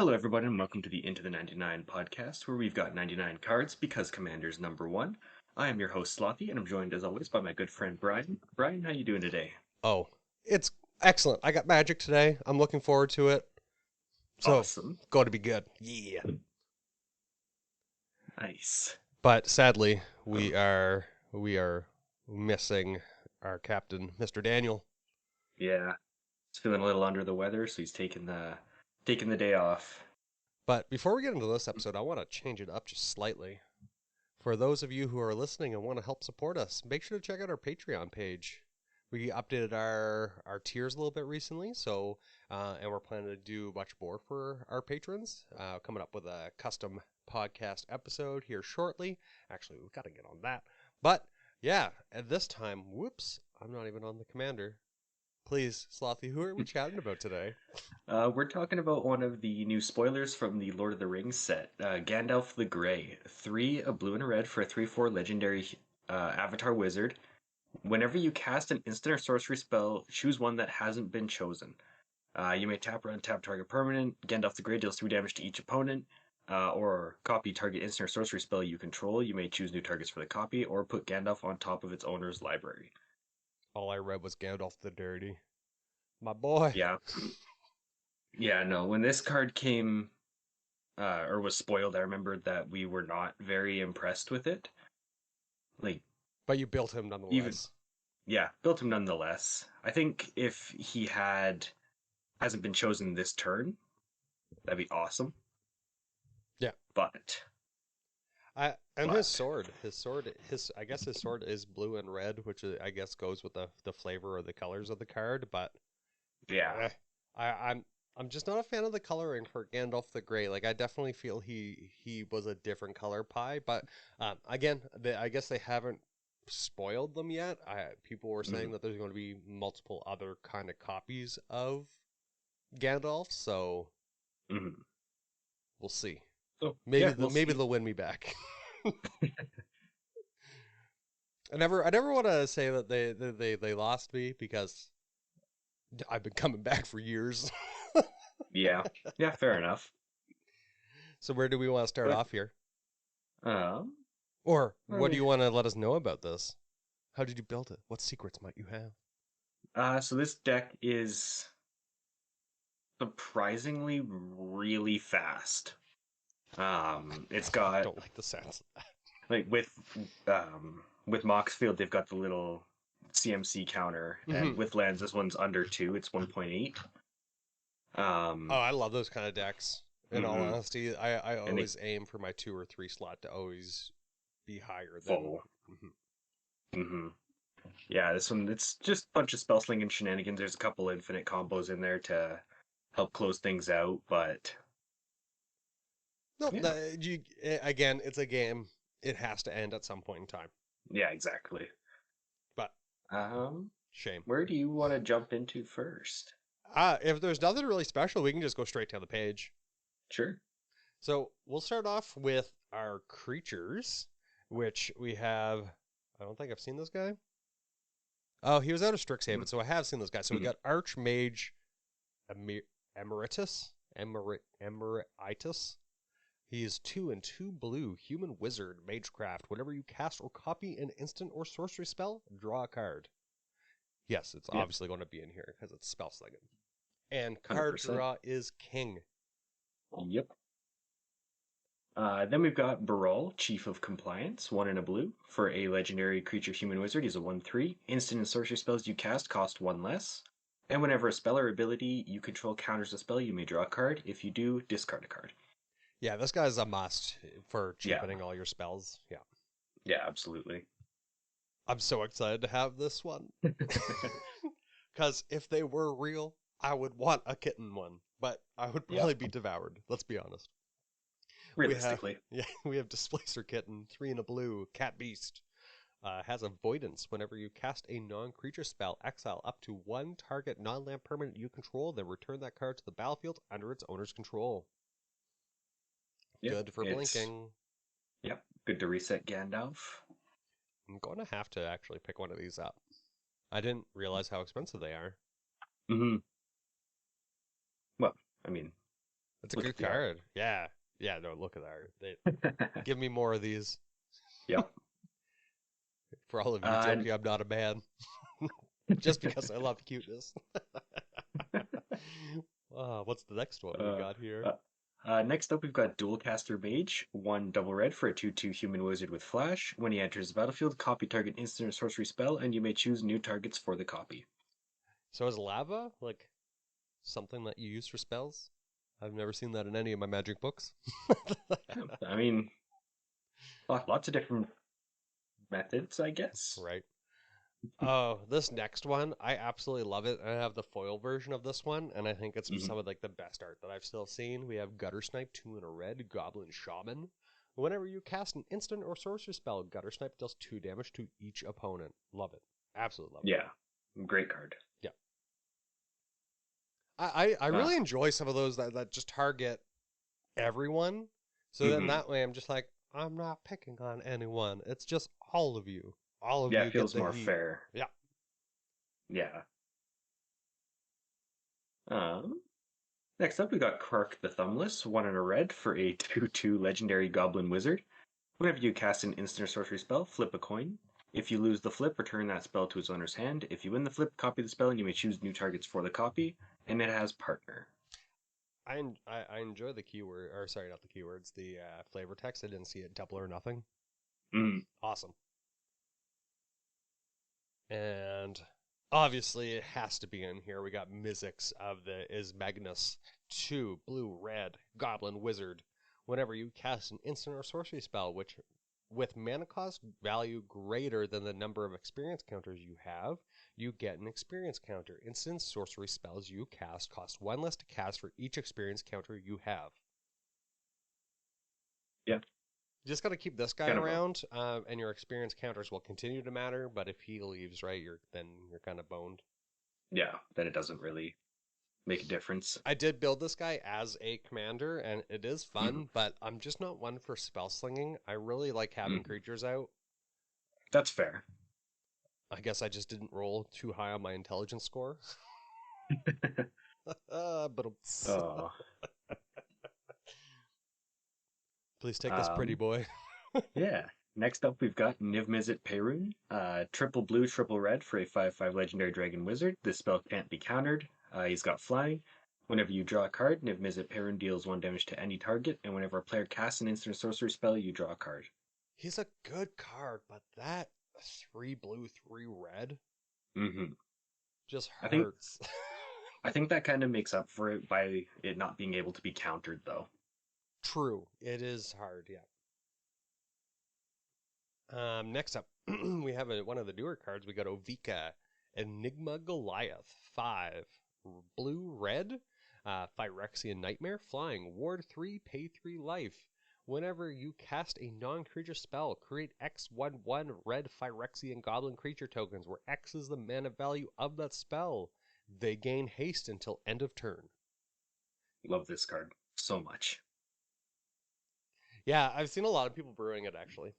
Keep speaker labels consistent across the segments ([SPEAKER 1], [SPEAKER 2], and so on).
[SPEAKER 1] Hello, everybody, and welcome to the Into the 99 podcast, where we've got 99 cards because Commander's number one. I am your host, Slothy, and I'm joined, as always, by my good friend, Brian. Brian, how you doing today?
[SPEAKER 2] Oh, it's excellent. I got Magic today. I'm looking forward to it. So,
[SPEAKER 1] Awesome.
[SPEAKER 2] going to be good. Yeah.
[SPEAKER 1] Nice.
[SPEAKER 2] But sadly,
[SPEAKER 1] Um,
[SPEAKER 2] we are missing our captain, Mr. Daniel.
[SPEAKER 1] yeah, he's feeling a little under the weather, so he's taking the day off.
[SPEAKER 2] But before we get into this episode, I want to change it up just slightly. For those of you who are listening and want to help support us, make sure to check out our Patreon page. We updated our tiers a little bit recently, so and we're planning to do much more for our patrons. Coming up with a custom podcast episode here shortly. Actually, we've got to get on that. But yeah, at this time, whoops, I'm not even on the commander. Please, Slothy, who are we chatting about today?
[SPEAKER 1] We're talking about one of the new spoilers from the Lord of the Rings set, Gandalf the Grey. 3, a blue and a red for a 3/4 legendary Avatar Wizard. Whenever you cast an instant or sorcery spell, choose one that hasn't been chosen. You may tap or untap target permanent. Gandalf the Grey deals 3 damage to each opponent. Or copy target instant or sorcery spell you control. You may choose new targets for the copy, or put Gandalf on top of its owner's library.
[SPEAKER 2] All I read was Gandalf the Dirty. My boy.
[SPEAKER 1] Yeah, yeah, no. When this card came or was spoiled, I remember that we were not very impressed with it. Like
[SPEAKER 2] But you built him
[SPEAKER 1] even
[SPEAKER 2] nonetheless.
[SPEAKER 1] yeah, built him nonetheless. I think if he hasn't been chosen this turn, that'd be awesome.
[SPEAKER 2] Yeah.
[SPEAKER 1] But
[SPEAKER 2] And his
[SPEAKER 1] but
[SPEAKER 2] sword, I guess his sword is blue and red, which I guess goes with the flavor or the colors of the card. But
[SPEAKER 1] yeah,
[SPEAKER 2] eh, I'm just not a fan of the coloring for Gandalf the Grey. Like I definitely feel he was a different color pie. But again, I guess they haven't spoiled them yet. People were saying
[SPEAKER 1] mhm,
[SPEAKER 2] that there's going to be multiple other kind of copies of Gandalf, so
[SPEAKER 1] mhm.
[SPEAKER 2] we'll see.
[SPEAKER 1] So
[SPEAKER 2] Maybe
[SPEAKER 1] yeah, we'll see.
[SPEAKER 2] they'll win me back. I never want to say that they lost me because I've been coming back for years.
[SPEAKER 1] Yeah, yeah, fair enough.
[SPEAKER 2] So where do we want to start
[SPEAKER 1] But
[SPEAKER 2] off here?
[SPEAKER 1] um,
[SPEAKER 2] Or
[SPEAKER 1] I
[SPEAKER 2] what do
[SPEAKER 1] mean,
[SPEAKER 2] you want to let us know about this? How did you build it? What secrets might you have?
[SPEAKER 1] so this deck is surprisingly really fast. It's
[SPEAKER 2] I
[SPEAKER 1] got
[SPEAKER 2] don't like the sounds.
[SPEAKER 1] like with Moxfield, they've got the little CMC counter, and
[SPEAKER 2] Mm-hmm.
[SPEAKER 1] with lands, this one's under 2. It's 1.8.
[SPEAKER 2] Oh,
[SPEAKER 1] Um,
[SPEAKER 2] I love those kind of decks. In all
[SPEAKER 1] mhm.
[SPEAKER 2] honesty, I
[SPEAKER 1] And they
[SPEAKER 2] always aim for my 2 or 3 slot to always be higher than.
[SPEAKER 1] full.
[SPEAKER 2] Mhm.
[SPEAKER 1] Hmm. Yeah, this one, it's just a bunch of spell slinging shenanigans. There's a couple infinite combos in there to help close things out, but
[SPEAKER 2] No,
[SPEAKER 1] yeah,
[SPEAKER 2] again, it's a game. It has to end at some point in time.
[SPEAKER 1] yeah, exactly.
[SPEAKER 2] But
[SPEAKER 1] Um,
[SPEAKER 2] shame.
[SPEAKER 1] where do you want to jump into first?
[SPEAKER 2] If there's nothing really special, we can just go straight to the page.
[SPEAKER 1] Sure.
[SPEAKER 2] So we'll start off with our creatures, which we have. I don't think I've seen this guy. Oh, he was out of Strixhaven, so I have seen this guy. So we
[SPEAKER 1] Mhm.
[SPEAKER 2] got Archmage Emeritus. Emeritus. He is 2 and 2 blue, human wizard, magecraft. Whenever you cast or copy an instant or sorcery spell, draw a card. Yes, it's
[SPEAKER 1] Yeah,
[SPEAKER 2] obviously going to be in here because it's spell slinging. And card
[SPEAKER 1] 100%.
[SPEAKER 2] draw is king.
[SPEAKER 1] Yep. Then we've got Barol, Chief of Compliance, 1 and a blue. For a legendary creature human wizard, he's a 1/3. Instant and sorcery spells you cast cost 1 less. And whenever a spell or ability you control counters a spell, you may draw a card. If you do, discard a card.
[SPEAKER 2] Yeah, this guy's a must for
[SPEAKER 1] Yeah,
[SPEAKER 2] cheapening all your spells. Yeah.
[SPEAKER 1] yeah, absolutely.
[SPEAKER 2] I'm so excited to have this one. Because if they were real, I would want a kitten one, but I would
[SPEAKER 1] Yep,
[SPEAKER 2] probably be devoured. Let's be honest. We have,
[SPEAKER 1] realistically.
[SPEAKER 2] yeah, we have Displacer Kitten, 3 and a blue, Cat Beast. Has avoidance. Whenever you cast a non-creature spell, exile up to 1 target non-land permanent you control, then return that card to the battlefield under its owner's control.
[SPEAKER 1] Yep,
[SPEAKER 2] Good for
[SPEAKER 1] it's
[SPEAKER 2] blinking.
[SPEAKER 1] yep, good to reset Gandalf.
[SPEAKER 2] I'm going to have to actually pick one of these up. I didn't realize how expensive they are.
[SPEAKER 1] Hmm. Well, I mean,
[SPEAKER 2] It's a
[SPEAKER 1] Look
[SPEAKER 2] good
[SPEAKER 1] at the art.
[SPEAKER 2] card. Yeah. Yeah, no, look at that. Give me more of these.
[SPEAKER 1] Yep.
[SPEAKER 2] For all of you
[SPEAKER 1] Uh,
[SPEAKER 2] joking, I'm not a man. Just because I love cuteness. What's the next one we
[SPEAKER 1] uh,
[SPEAKER 2] got here?
[SPEAKER 1] Next up, we've got Dualcaster Mage, one double red for a 2/2 human wizard with flash. When he enters the battlefield, copy target instant or sorcery spell, and you may choose new targets for the copy.
[SPEAKER 2] So is lava like something that you use for spells? I've never seen that in any of my magic books.
[SPEAKER 1] I mean, lots of different methods, I guess.
[SPEAKER 2] Right. Oh, this next one, I absolutely love it. I have the foil version of this one, and I think it's
[SPEAKER 1] Hmm.
[SPEAKER 2] some of like the best art that I've still seen. We have Gutter Snipe, 2 and a red, Goblin Shaman. Whenever you cast an instant or sorcery spell, Gutter Snipe deals 2 damage to each opponent. Love it. Absolutely love it.
[SPEAKER 1] Yeah, great card.
[SPEAKER 2] Yeah. I
[SPEAKER 1] Uh,
[SPEAKER 2] really enjoy some of those that just target everyone. So then
[SPEAKER 1] hmm.
[SPEAKER 2] that way I'm just like, I'm not picking on anyone. It's just all of you. All of
[SPEAKER 1] Yeah,
[SPEAKER 2] you
[SPEAKER 1] it
[SPEAKER 2] get
[SPEAKER 1] feels
[SPEAKER 2] the
[SPEAKER 1] more
[SPEAKER 2] heat.
[SPEAKER 1] fair.
[SPEAKER 2] Yeah.
[SPEAKER 1] Yeah. Um, Next up, we got Kark the Thumbless, one in a red for a 2/2 legendary goblin wizard. Whenever you cast an instant or sorcery spell, flip a coin. If you lose the flip, return that spell to its owner's hand. If you win the flip, copy the spell and you may choose new targets for the copy. And it has partner.
[SPEAKER 2] I enjoy the keyword, or sorry, not the keywords, the flavor text. I didn't see it double or nothing.
[SPEAKER 1] Mm,
[SPEAKER 2] Awesome. And obviously it has to be in here. We got Mizzix of the Is Magnus 2 blue red goblin wizard. Whenever you cast an instant or sorcery spell, which with mana cost value greater than the number of experience counters you have, you get an experience counter. Instant sorcery spells you cast cost 1 less to cast for each experience counter you have.
[SPEAKER 1] yeah,
[SPEAKER 2] You just got to keep this guy
[SPEAKER 1] kind of a
[SPEAKER 2] around, and your experience counters will continue to matter. But if he leaves, right, you're kind of boned.
[SPEAKER 1] yeah. Then it doesn't really make a difference.
[SPEAKER 2] I did build this guy as a commander, and it is
[SPEAKER 1] Mm,
[SPEAKER 2] fun, but I'm just not one for spell slinging. I really like having
[SPEAKER 1] mm.
[SPEAKER 2] creatures out.
[SPEAKER 1] That's fair.
[SPEAKER 2] I guess I just didn't roll too high on my intelligence score. But
[SPEAKER 1] Oh,
[SPEAKER 2] please take this pretty
[SPEAKER 1] um,
[SPEAKER 2] boy.
[SPEAKER 1] yeah. Next up, we've got Niv-Mizzet Perun, triple blue, triple red for a 5/5 legendary dragon wizard. This spell can't be countered. He's got flying. Whenever you draw a card, Niv-Mizzet Perun deals 1 damage to any target, and whenever a player casts an instant sorcery spell, you draw a card.
[SPEAKER 2] He's a good card, but that 3 blue, 3 red
[SPEAKER 1] Hmm.
[SPEAKER 2] just
[SPEAKER 1] I think
[SPEAKER 2] hurts.
[SPEAKER 1] I think that kind of makes up for it by it not being able to be countered, though.
[SPEAKER 2] True. It is hard, yeah. Next up, we have one of the newer cards. We got Ovika, Enigma Goliath, 5 blue red, Phyrexian Nightmare, flying, ward 3, pay 3 life. Whenever you cast a non-creature spell, create X/1/1 red Phyrexian goblin creature tokens, where X is the mana value of that spell. They gain haste until end of turn.
[SPEAKER 1] Love this card so much.
[SPEAKER 2] Yeah, I've seen a lot of people brewing it actually.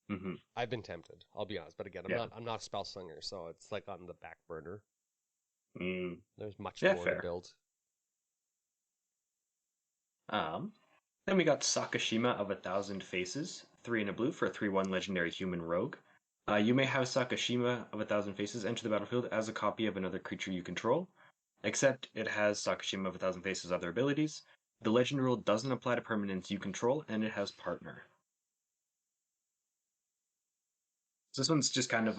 [SPEAKER 1] Hmm.
[SPEAKER 2] I've been tempted, I'll be honest, but again,
[SPEAKER 1] Yeah.
[SPEAKER 2] I'm not a spell slinger, so it's like on the back burner.
[SPEAKER 1] Mm.
[SPEAKER 2] There's much
[SPEAKER 1] Yeah,
[SPEAKER 2] more to
[SPEAKER 1] fair.
[SPEAKER 2] build.
[SPEAKER 1] Um, then we got Sakashima of 1,000 Faces, 3 and a blue for a 3/1 legendary human rogue. You may have Sakashima of 1,000 Faces enter the battlefield as a copy of another creature you control, except it has Sakashima of 1,000 Faces' other abilities. The legend rule doesn't apply to permanents you control, and it has partner. So this one's just kind of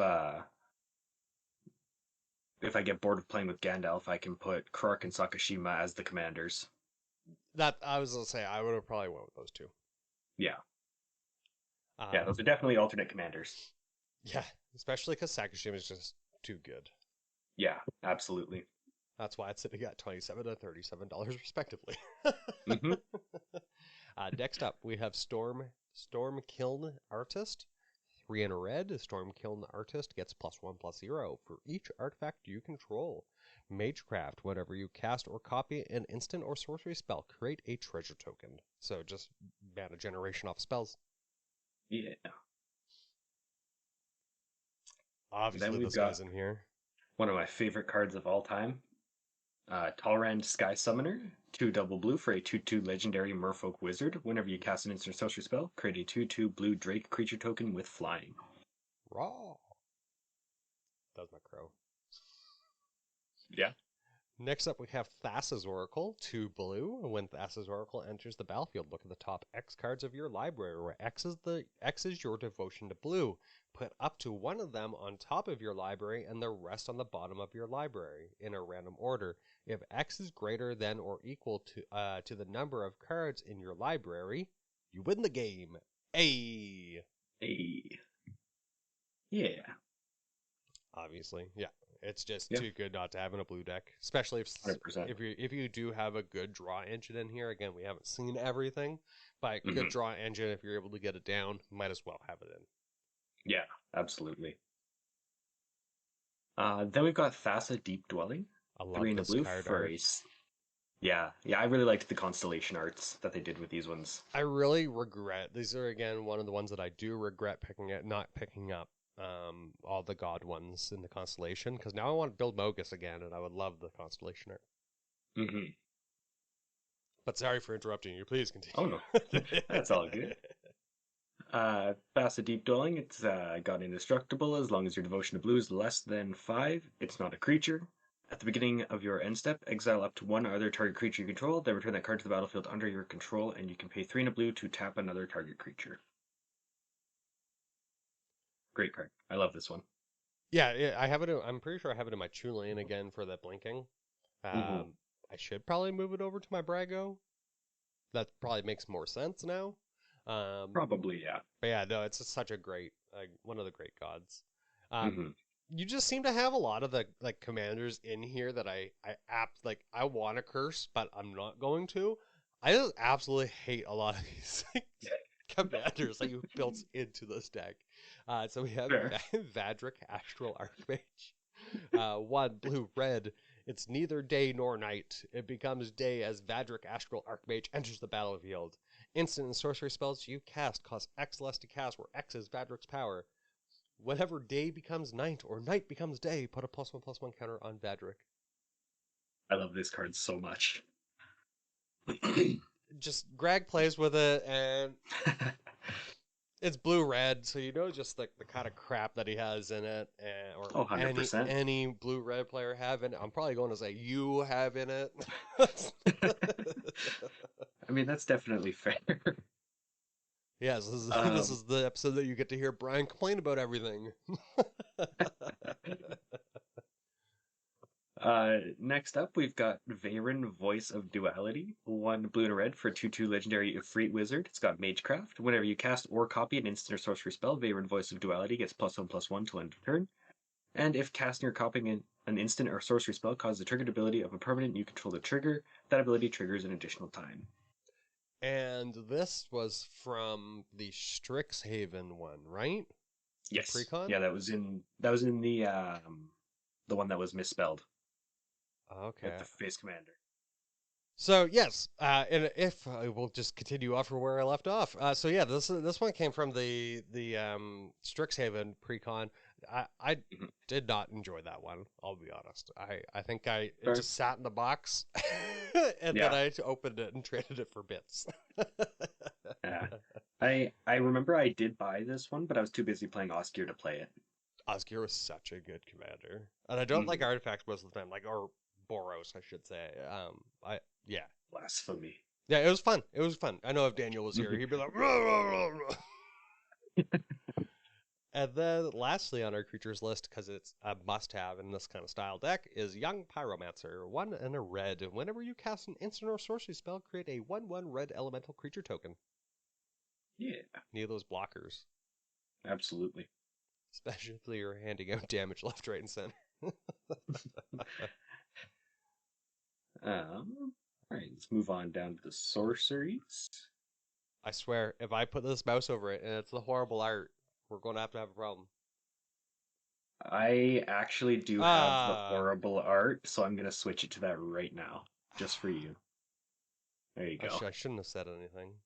[SPEAKER 1] if I get bored of playing with Gandalf, I can put Krark and Sakashima as the commanders.
[SPEAKER 2] That I was gonna say I would have probably went with those two.
[SPEAKER 1] Yeah, yeah, those
[SPEAKER 2] Um,
[SPEAKER 1] are definitely alternate commanders.
[SPEAKER 2] yeah, especially because Sakushima is just too good.
[SPEAKER 1] Yeah, absolutely.
[SPEAKER 2] That's why it's sitting at $27 and $37 respectively.
[SPEAKER 1] Hmm.
[SPEAKER 2] Next up, we have Storm Kiln Artist. 3 in a red, Storm Kiln Artist gets +1/+0 for each artifact you control. Magecraft, whenever you cast or copy an instant or sorcery spell, create a treasure token. So just mana generation off spells.
[SPEAKER 1] Yeah. Then
[SPEAKER 2] Obviously,
[SPEAKER 1] we've
[SPEAKER 2] this
[SPEAKER 1] got
[SPEAKER 2] guy's in here.
[SPEAKER 1] one of my favorite cards of all time, Talrand Sky Summoner, 2 double blue for a 2/2 legendary Merfolk Wizard. Whenever you cast an instant or sorcery spell, create a 2/2 blue Drake creature token with flying.
[SPEAKER 2] Raw. That was my crow.
[SPEAKER 1] Yeah.
[SPEAKER 2] Next up, we have Thassa's Oracle, 2 blue. When Thassa's Oracle enters the battlefield, look at the top X cards of your library, where X is your devotion to blue. Put up to one of them on top of your library and the rest on the bottom of your library in a random order. If X is greater than or equal to the number of cards in your library, you win the game. Hey.
[SPEAKER 1] Yeah.
[SPEAKER 2] Obviously, yeah. It's just
[SPEAKER 1] Yep.
[SPEAKER 2] too good not to have in a blue deck, especially
[SPEAKER 1] 100%.
[SPEAKER 2] if you do have a good draw engine in here. Again, we haven't seen everything, but
[SPEAKER 1] Mhm.
[SPEAKER 2] good draw engine. If you're able to get it down, might as well have it in.
[SPEAKER 1] Yeah, absolutely. Then we've got Thassa Deep Dwelling,
[SPEAKER 2] I love
[SPEAKER 1] 3 in a
[SPEAKER 2] this
[SPEAKER 1] blue
[SPEAKER 2] card
[SPEAKER 1] for
[SPEAKER 2] art.
[SPEAKER 1] a. Yeah, I really liked the constellation arts that they did with these ones.
[SPEAKER 2] I really regret these are again one of the ones that I do regret not picking up. All the god ones in the constellation because now I want to build Mogus again, and I would love the constellation art.
[SPEAKER 1] Mm-hmm.
[SPEAKER 2] But sorry for interrupting you. Please
[SPEAKER 1] Oh
[SPEAKER 2] continue.
[SPEAKER 1] no, that's all good. Thassa Deep Dwelling, it's got indestructible as long as your devotion to blue is less than 5. It's not a creature. At the beginning of your end step, exile up to one other target creature you control, then return that card to the battlefield under your control, and you can pay 3 in a blue to tap another target creature. Great card. I love this one.
[SPEAKER 2] Yeah, I have it. I'm pretty sure I have it in my Chu lane again for that blinking.
[SPEAKER 1] Mm-hmm.
[SPEAKER 2] I should probably move it over to my Brago. That probably makes more sense now. Um,
[SPEAKER 1] Probably, yeah.
[SPEAKER 2] but yeah, no, it's just such a great, one of the great gods. Um,
[SPEAKER 1] Mm-hmm.
[SPEAKER 2] you just seem to have a lot of the like commanders in here that I want to curse, but I'm not going to. I just absolutely hate a lot of these commanders that you built into this deck. So we have
[SPEAKER 1] Fair.
[SPEAKER 2] Vadric Astral Archmage. 1 blue red. It's neither day nor night. It becomes day as Vadric Astral Archmage enters the battlefield. Instant and sorcery spells you cast cost X less to cast, where X is Vadric's power. Whenever day becomes night or night becomes day, put a +1/+1 counter on Vadric.
[SPEAKER 1] I love this card so much.
[SPEAKER 2] Just Greg plays with it, and it's blue-red, so you know just like the kind of crap that he has in it, or
[SPEAKER 1] Oh, 100%.
[SPEAKER 2] any blue-red player have in it. I'm probably going to say you have in it.
[SPEAKER 1] I mean, that's definitely fair.
[SPEAKER 2] Yes, this is this
[SPEAKER 1] Um,
[SPEAKER 2] is the episode that you get to hear Brian complain about everything.
[SPEAKER 1] Next up, we've got Veyron, Voice of Duality. 1 blue and a red for 2/2 legendary Ifrit Wizard. It's got Magecraft. Whenever you cast or copy an instant or sorcery spell, Veyron, Voice of Duality gets +1/+1 till end of turn. And if casting or copying an instant or sorcery spell causes the triggered ability of a permanent you control to trigger, that ability triggers an additional time.
[SPEAKER 2] And this was from the Strixhaven one, right? The
[SPEAKER 1] Yes.
[SPEAKER 2] precon?
[SPEAKER 1] Yeah, that was in the one that was misspelled at
[SPEAKER 2] Okay.
[SPEAKER 1] the face commander.
[SPEAKER 2] So yes, and if I will just continue off from where I left off. So yeah, this one came from the Strixhaven precon. I
[SPEAKER 1] Mhm.
[SPEAKER 2] did not enjoy that one. I'll be honest. I think it
[SPEAKER 1] Fair.
[SPEAKER 2] just sat in the box, and then
[SPEAKER 1] Yeah.
[SPEAKER 2] I opened it and traded it for bits.
[SPEAKER 1] Yeah. I remember I did buy this one, but I was too busy playing Osgear to play it.
[SPEAKER 2] Oscar was such a good commander, and I don't like
[SPEAKER 1] Mhm.
[SPEAKER 2] artifacts most of the time, or Boros, I should say. I yeah.
[SPEAKER 1] Blasphemy.
[SPEAKER 2] Yeah, it was fun. It was fun. I know if Daniel was here,
[SPEAKER 1] Mhm.
[SPEAKER 2] he'd be like, "Rah, rah, rah, rah." And then lastly on our creatures list, because it's a must-have in this kind of style deck, is Young Pyromancer, 1 and a red. Whenever you cast an instant or sorcery spell, create a 1/1 red elemental creature token.
[SPEAKER 1] Yeah,
[SPEAKER 2] Need those blockers,
[SPEAKER 1] absolutely.
[SPEAKER 2] especially if you're handing out damage left, right, and center.
[SPEAKER 1] All right, let's move on down to the sorceries.
[SPEAKER 2] I swear, if I put this mouse over it and it's the horrible art, we're going to have a problem.
[SPEAKER 1] I actually do have the
[SPEAKER 2] Ah,
[SPEAKER 1] horrible art, so I'm gonna switch it to that right now, just for you. There you go.
[SPEAKER 2] I shouldn't have said anything.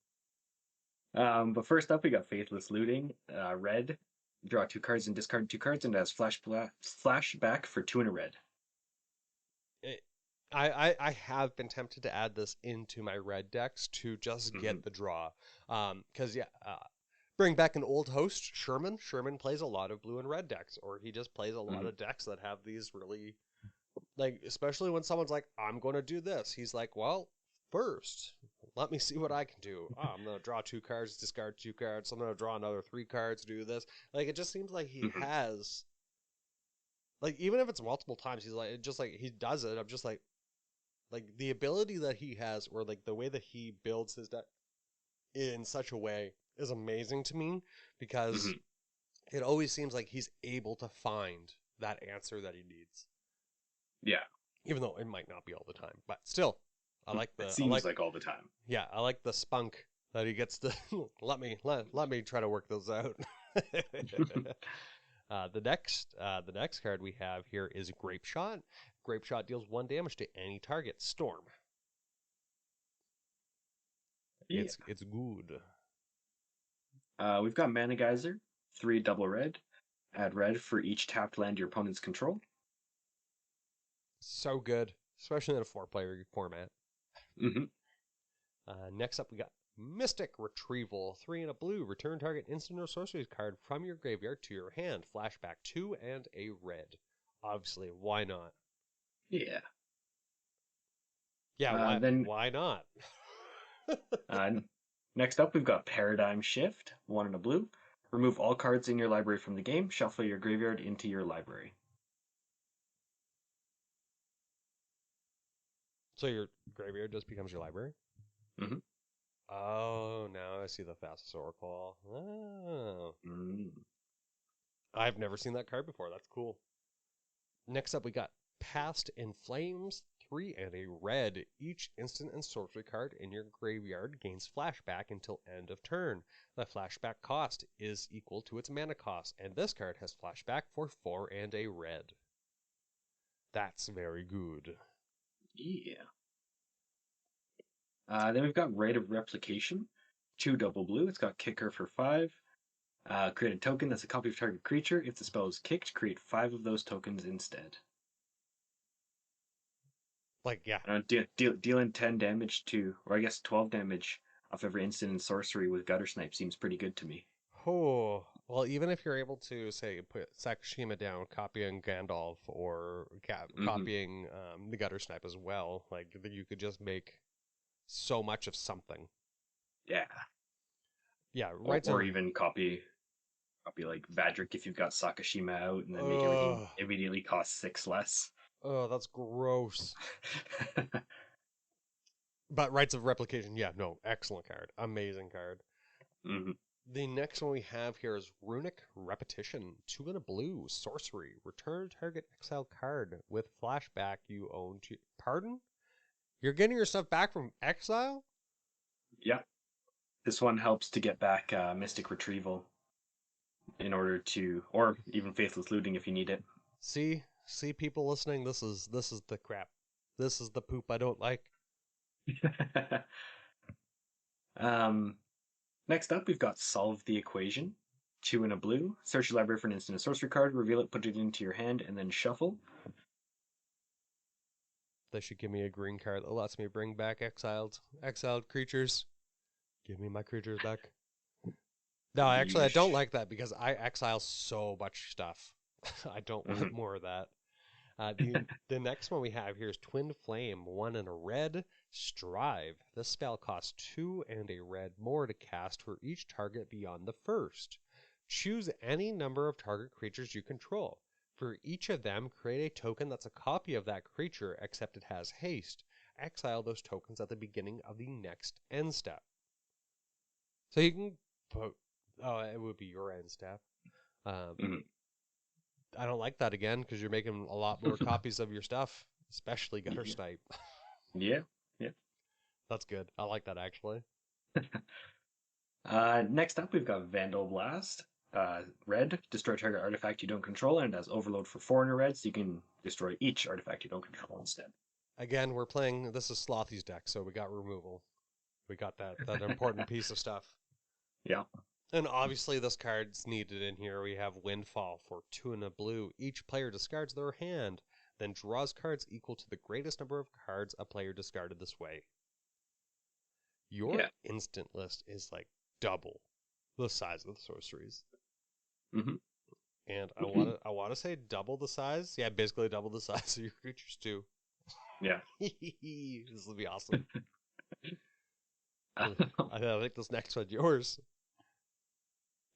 [SPEAKER 1] But first up, we got Faithless Looting. Red. Draw 2 cards and discard 2 cards, and it has flashback for 2 and a red.
[SPEAKER 2] I have been tempted to add this into my red decks to just
[SPEAKER 1] Hmm.
[SPEAKER 2] get the draw. Because bring back an old host, Sherman. Sherman plays a lot of blue and red decks, or he just plays a lot
[SPEAKER 1] Hmm.
[SPEAKER 2] of decks that have these really, like, especially when someone's like, I'm going to do this. He's like, well, first, let me see what I can do. Oh, I'm going to draw 2 cards, discard 2 cards. I'm going to draw another 3 cards, do this. Like, it just seems like he
[SPEAKER 1] Hmm.
[SPEAKER 2] has, like, even if it's multiple times, he's like, just like, he does it. I'm just like the ability that he has, or like the way that he builds his deck in such a way is amazing to me because
[SPEAKER 1] Hmm.
[SPEAKER 2] it always seems like he's able to find that answer that he needs,
[SPEAKER 1] Yeah,
[SPEAKER 2] even though it might not be all the time. But still,
[SPEAKER 1] it seems like all the time.
[SPEAKER 2] I like the spunk that he gets to let me try to work those out. The next card we have here is Grape Shot. Grape Shot deals 1 damage to any target. Storm.
[SPEAKER 1] Yeah.
[SPEAKER 2] It's good.
[SPEAKER 1] We've got Mana Geyser, 3 double red. Add red for each tapped land your opponents control.
[SPEAKER 2] So good, especially in a 4-player format.
[SPEAKER 1] Hmm.
[SPEAKER 2] Next up, we got Mystic Retrieval. 3 and a blue. Return target instant or sorcery card from your graveyard to your hand. Flashback 2 and a red. Obviously, why not?
[SPEAKER 1] Yeah.
[SPEAKER 2] Yeah,
[SPEAKER 1] Then
[SPEAKER 2] why not?
[SPEAKER 1] uh, next up, we've got Paradigm Shift, 1 and a blue. Remove all cards in your library from the game. Shuffle your graveyard into your library.
[SPEAKER 2] So your graveyard just becomes your library?
[SPEAKER 1] Hmm.
[SPEAKER 2] Oh, now I see the fastest oracle. Oh.
[SPEAKER 1] Mm.
[SPEAKER 2] I've never seen that card before. That's cool. Next up, we got Past in Flames, 3 and a red. Each instant and sorcery card in your graveyard gains flashback until end of turn. The flashback cost is equal to its mana cost, and this card has flashback for 4 and a red. That's very good.
[SPEAKER 1] Yeah. Then we've got Rite of Replication, 2 double blue. It's got Kicker for 5. Create a token that's a copy of target creature. If the spell is kicked, create 5 of those tokens instead.
[SPEAKER 2] Like, yeah.
[SPEAKER 1] Dealing 10 damage to, or I guess 12 damage off every instant and sorcery with Gutter Snipe seems pretty good to me.
[SPEAKER 2] Oh, well, even if you're able to, say, put Sakashima down, copying Gandalf, or
[SPEAKER 1] Hmm.
[SPEAKER 2] copying the Gutter Snipe as well, like, you could just make so much of something.
[SPEAKER 1] Yeah.
[SPEAKER 2] Yeah,
[SPEAKER 1] Or,
[SPEAKER 2] rights
[SPEAKER 1] or
[SPEAKER 2] are.
[SPEAKER 1] even copy like Vadrik if you've got Sakashima out, and then make everything
[SPEAKER 2] Ugh.
[SPEAKER 1] immediately cost 6 less.
[SPEAKER 2] Oh, that's gross. But Rights of Replication, yeah, no, excellent card. Amazing card.
[SPEAKER 1] Hmm.
[SPEAKER 2] The next one we have here is Runic Repetition. 2 and a blue. Sorcery. Return target exile card with flashback you own to. Pardon? You're getting your stuff back from exile?
[SPEAKER 1] Yeah. This one helps to get back Mystic Retrieval in order to, or even Faithless Looting if you need it.
[SPEAKER 2] See, people listening. This is the crap. This is the poop I don't like.
[SPEAKER 1] um, Next up, we've got Solve the Equation. 2 and a blue. Search your library for an instant or sorcery card, reveal it, put it into your hand, and then shuffle.
[SPEAKER 2] They should give me a green card that lets me bring back exiled creatures. Give me my creatures back. No, actually, I don't
[SPEAKER 1] Yeesh.
[SPEAKER 2] like that because I exile so much stuff. I don't want
[SPEAKER 1] Mhm.
[SPEAKER 2] more of that. The next one we have here is Twin Flame, 1 and a red. Strive. This spell costs 2 and a red more to cast for each target beyond the first. Choose any number of target creatures you control. For each of them, create a token that's a copy of that creature, except it has haste. Exile those tokens at the beginning of the next end step. So you can put. Oh, it would be your end step. Um,
[SPEAKER 1] Mhm.
[SPEAKER 2] I don't like that again because you're making a lot more copies of your stuff, especially Gutter
[SPEAKER 1] Yeah.
[SPEAKER 2] Snipe.
[SPEAKER 1] Yeah. Yeah.
[SPEAKER 2] That's good. I like that actually.
[SPEAKER 1] Next up, we've got Vandal Blast. Red, destroy target artifact you don't control, and it has Overload for 4 in a red, so you can destroy each artifact you don't control instead.
[SPEAKER 2] Again, we're playing. This is Slothy's deck, so we got removal. We got that important piece of stuff.
[SPEAKER 1] Yeah.
[SPEAKER 2] And obviously, this card's needed in here. We have Windfall for 2 and a blue. Each player discards their hand. then draws cards equal to the greatest number of cards a player discarded this way. Your
[SPEAKER 1] Yeah.
[SPEAKER 2] instant list is like double the size of the sorceries.
[SPEAKER 1] Mm-hmm.
[SPEAKER 2] And I want to say double the size. Yeah, basically double the size of your creatures too.
[SPEAKER 1] Yeah.
[SPEAKER 2] This will be awesome. I think this next one's yours.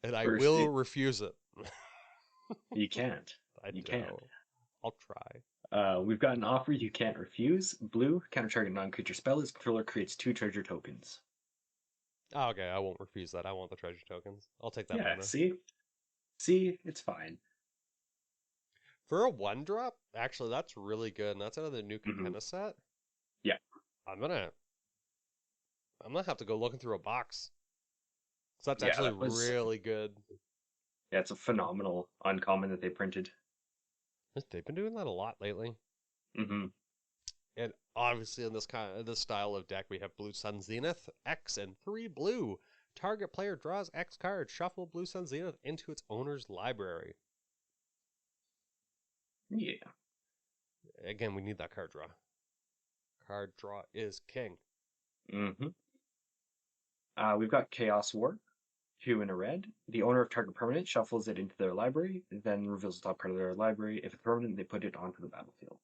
[SPEAKER 2] And I
[SPEAKER 1] First,
[SPEAKER 2] will refuse it.
[SPEAKER 1] you can't.
[SPEAKER 2] You can't. I'll try.
[SPEAKER 1] We've got an offer you can't refuse. Blue, counter target non-creature spell. Its controller creates 2 treasure tokens.
[SPEAKER 2] Oh, okay, I won't refuse that. I want the treasure tokens. I'll take that
[SPEAKER 1] Yeah,
[SPEAKER 2] mana.
[SPEAKER 1] see, it's fine.
[SPEAKER 2] For a 1-drop, actually, that's really good. And that's out of the new Capenna set.
[SPEAKER 1] Yeah.
[SPEAKER 2] I'm gonna have to go looking through a box. So that's actually really good.
[SPEAKER 1] Yeah, it's a phenomenal uncommon that they printed.
[SPEAKER 2] They've been doing that a lot lately.
[SPEAKER 1] Mm-hmm.
[SPEAKER 2] And obviously in this style of deck, we have Blue Sun Zenith, X, and 3 blue. Target player draws X card. Shuffle Blue Sun Zenith into its owner's library.
[SPEAKER 1] Yeah.
[SPEAKER 2] Again, we need that card draw. Card draw is king.
[SPEAKER 1] Mm-hmm. We've got Chaos War, 2 in a red. The owner of target permanent shuffles it into their library, then reveals the top card of their library. If it's permanent, they put it onto the battlefield.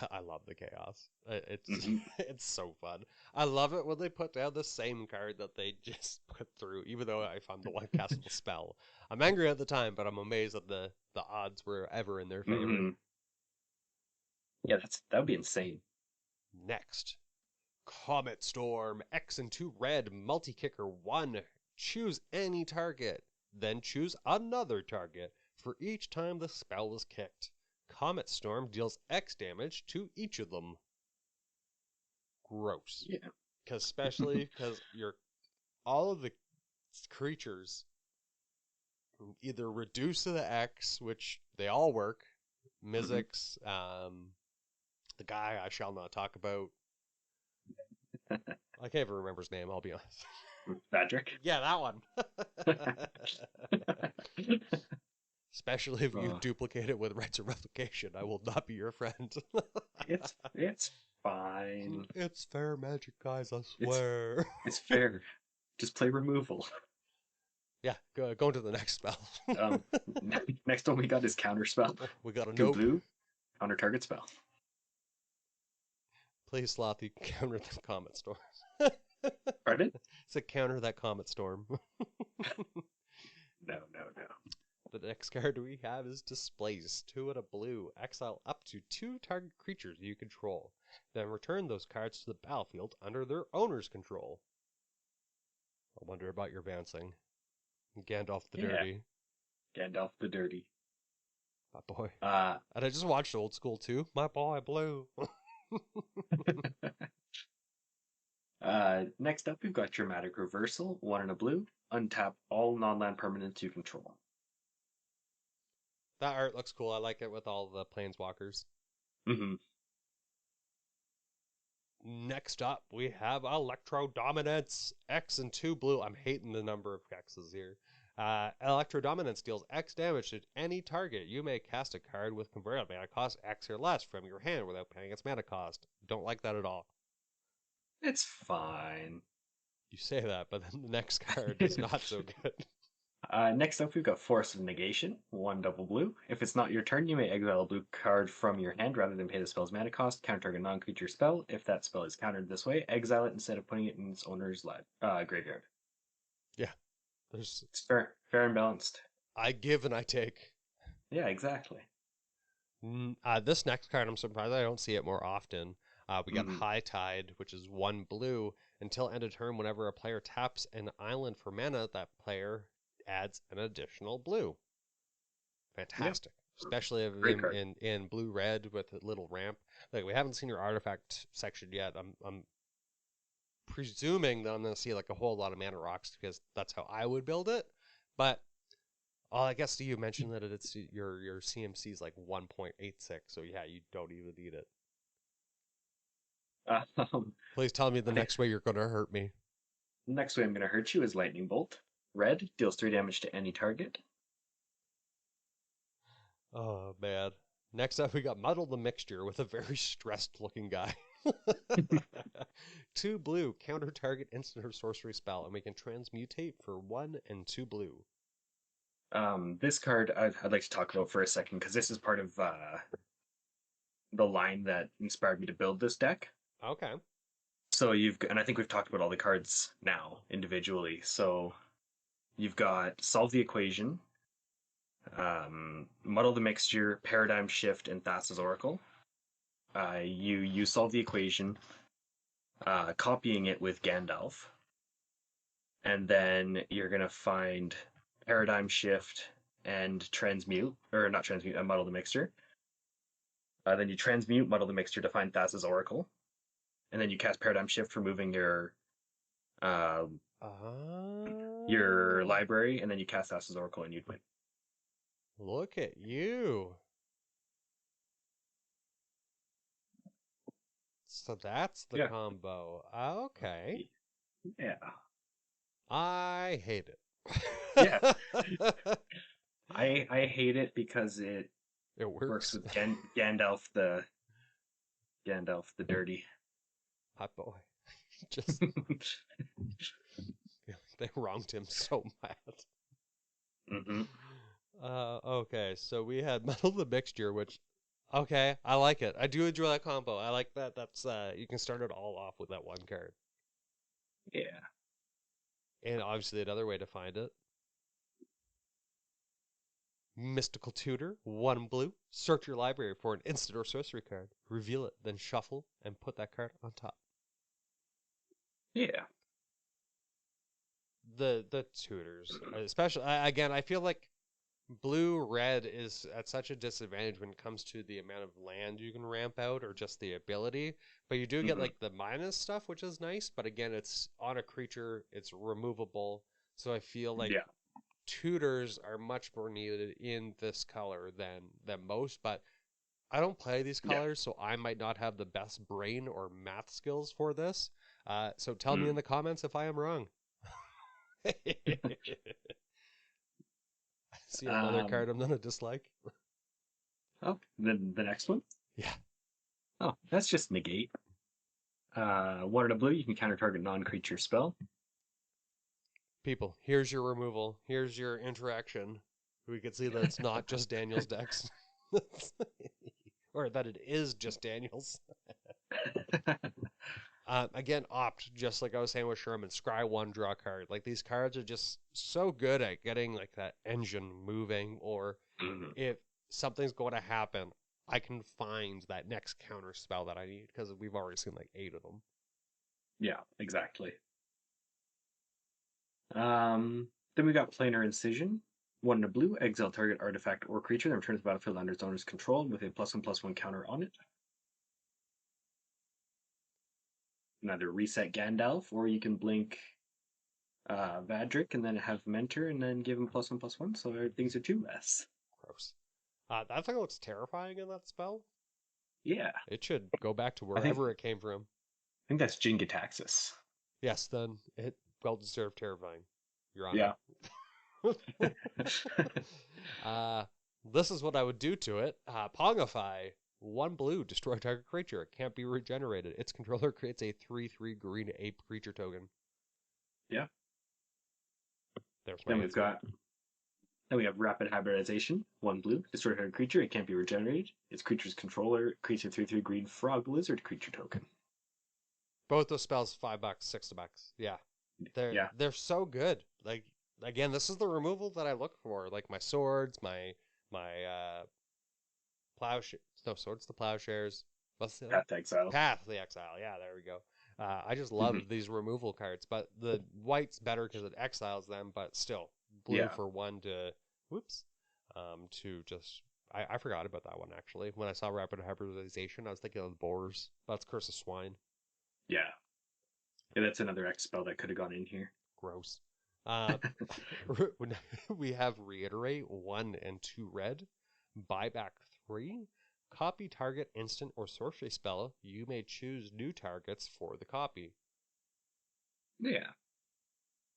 [SPEAKER 2] I love the chaos. It's
[SPEAKER 1] Mm-hmm.
[SPEAKER 2] it's so fun. I love it when they put down the same card that they just put through, even though if I'm the one casting the spell. I'm angry at the time, but I'm amazed that the odds were ever in their favor.
[SPEAKER 1] Mm-hmm. Yeah, that would be insane.
[SPEAKER 2] Next, Comet Storm, X and 2 red, multi-kicker 1. Choose any target, then choose another target for each time the spell was kicked. Comet Storm deals X damage to each of them. Gross.
[SPEAKER 1] Yeah.
[SPEAKER 2] Especially because all of the creatures either reduce to the X, which they all work. Mizzix, the guy I shall not talk about. I can't even remember his name, I'll be honest.
[SPEAKER 1] Patrick?
[SPEAKER 2] Yeah, that one. Especially if you duplicate it with rights of replication. I will not be your friend.
[SPEAKER 1] It's fine.
[SPEAKER 2] It's fair magic, guys, I swear.
[SPEAKER 1] It's fair. Just play removal.
[SPEAKER 2] Yeah, go to the next spell.
[SPEAKER 1] Next one we got is counter spell.
[SPEAKER 2] We got a
[SPEAKER 1] Two
[SPEAKER 2] note.
[SPEAKER 1] blue, counter target spell.
[SPEAKER 2] Please, Slothy, counter the Comet Storm.
[SPEAKER 1] Pardon?
[SPEAKER 2] It's a counter that Comet Storm.
[SPEAKER 1] No.
[SPEAKER 2] The next card we have is Displace. 2 and a blue. Exile up to 2 target creatures you control. Then return those cards to the battlefield under their owner's control. I wonder about your advancing. Gandalf the Dirty.
[SPEAKER 1] Gandalf the Dirty.
[SPEAKER 2] My boy. And I just watched Old School too. My boy Blue.
[SPEAKER 1] Next up, we've got Dramatic Reversal. 1 and a blue. Untap all non-land permanents you control.
[SPEAKER 2] That art looks cool. I like it with all the planeswalkers.
[SPEAKER 1] Mm-hmm.
[SPEAKER 2] Next up, we have Electro Dominance. X and 2 blue. I'm hating the number of X's here. Electro Dominance deals X damage to any target. You may cast a card with converted mana cost X or less from your hand without paying its mana cost. Don't like that at all.
[SPEAKER 1] It's fine.
[SPEAKER 2] You say that, but then the next card is not so good.
[SPEAKER 1] Next up, we've got Force of Negation. 1 double blue. If it's not your turn, you may exile a blue card from your hand rather than pay the spell's mana cost. Counter target non-creature spell. If that spell is countered this way, exile it instead of putting it in its owner's graveyard.
[SPEAKER 2] Yeah.
[SPEAKER 1] It's fair and balanced.
[SPEAKER 2] I give and I take.
[SPEAKER 1] Yeah, exactly.
[SPEAKER 2] This next card, I'm surprised I don't see it more often. We got High Tide, which is 1 blue. Until end of turn, whenever a player taps an island for mana, that player adds an additional blue. Fantastic. Yep. Especially in blue-red with a little ramp. Like, we haven't seen your artifact section yet. I'm presuming that I'm going to see like a whole lot of mana rocks because that's how I would build it. But I guess you mentioned that it's your CMC is like 1.86, so yeah, you don't even need it. Please tell me the next way you're going to hurt me.
[SPEAKER 1] The next way I'm going to hurt you is Lightning Bolt. Red deals 3 damage to any target.
[SPEAKER 2] Oh man, Next up, we got Muddle the Mixture with a very stressed-looking guy. 2 blue, counter target instant or sorcery spell, and we can transmutate for 1 and 2 blue.
[SPEAKER 1] This card I'd like to talk about for a second because this is part of the line that inspired me to build this deck.
[SPEAKER 2] Okay.
[SPEAKER 1] So and I think we've talked about all the cards now individually. So you've got Solve the Equation, Muddle the Mixture, Paradigm Shift, and Thassa's Oracle. You solve the equation, copying it with Gandalf, and then you're gonna find Paradigm Shift and transmute, or not transmute, Muddle the Mixture. Then you transmute Muddle the Mixture to find Thassa's Oracle, and then you cast Paradigm Shift, removing uh, your library, and then you cast Thassa's Oracle, and you'd win.
[SPEAKER 2] Look at you. So that's the combo. Okay.
[SPEAKER 1] Yeah.
[SPEAKER 2] I hate it.
[SPEAKER 1] Yeah. I hate it because it
[SPEAKER 2] works
[SPEAKER 1] with Gandalf the Dirty.
[SPEAKER 2] Hot boy. Just they wronged him so bad.
[SPEAKER 1] Mm-hmm.
[SPEAKER 2] Okay, so we had Muddle the Mixture, which okay, I like it. I do enjoy that combo. I like that. That's you can start it all off with that one card.
[SPEAKER 1] Yeah.
[SPEAKER 2] And obviously another way to find it. Mystical Tutor, 1 blue. Search your library for an instant or sorcery card. Reveal it, then shuffle and put that card on top.
[SPEAKER 1] Yeah.
[SPEAKER 2] The tutors, especially again, I feel like blue-red is at such a disadvantage when it comes to the amount of land you can ramp out or just the ability. But you do get like the minus stuff, which is nice. But again, it's on a creature, it's removable. So I feel like tutors are much more needed in this color than most. But I don't play these colors, so I might not have the best brain or math skills for this. So tell me in the comments if I am wrong. See another card I'm gonna dislike.
[SPEAKER 1] Oh, the next one?
[SPEAKER 2] Yeah.
[SPEAKER 1] Oh, that's just negate. 1 and a blue, you can counter target non-creature spell.
[SPEAKER 2] People, here's your removal. Here's your interaction. We can see that it's not just Daniel's decks. Or that it is just Daniel's. Again, opt, just like I was saying with Sherman, scry 1, draw card. Like, these cards are just so good at getting like that engine moving, or if something's going to happen, I can find that next counter spell that I need, because we've already seen like 8 of them.
[SPEAKER 1] Yeah, exactly. Then we got Planar Incision. 1 and a blue, exile target artifact or creature that returns to the battlefield under its owner's control with a +1/+1 counter on it. You can either reset Gandalf, or you can blink Vadric and then have Mentor and then give him +1/+1, so things are 2 less.
[SPEAKER 2] Gross. That thing looks terrifying in that spell.
[SPEAKER 1] Yeah.
[SPEAKER 2] It should go back to wherever it came from.
[SPEAKER 1] I think that's Jin-Gitaxias.
[SPEAKER 2] Yes, then it well-deserved terrifying. Your Honor.
[SPEAKER 1] Yeah.
[SPEAKER 2] This is what I would do to it. Pongify. 1 blue, destroy target creature. It can't be regenerated. Its controller creates a 3/3 green ape creature token.
[SPEAKER 1] Yeah.
[SPEAKER 2] There's my answer.
[SPEAKER 1] Then we have Rapid Hybridization. 1 blue, destroy target creature. It can't be regenerated. Its creature's controller creates a 3/3 green frog lizard creature token.
[SPEAKER 2] Both those spells, $5, $6. Yeah. They're so good. Like, again, this is the removal that I look for. Like my swords, my swords to plowshares. What's the
[SPEAKER 1] Path to Exile.
[SPEAKER 2] Path the Exile. Yeah, there we go. I just love these removal cards, but the white's better because it exiles them. But still, blue for 1 to to just. I forgot about that one actually. When I saw Rapid Hybridization, I was thinking of the Boars. That's Curse of Swine.
[SPEAKER 1] Yeah, that's another X spell that could have gone in here.
[SPEAKER 2] Gross. We have Reiterate, 1 and 2 red. Buyback 3. Copy target instant or sorcery spell. You may choose new targets for the copy.
[SPEAKER 1] Yeah.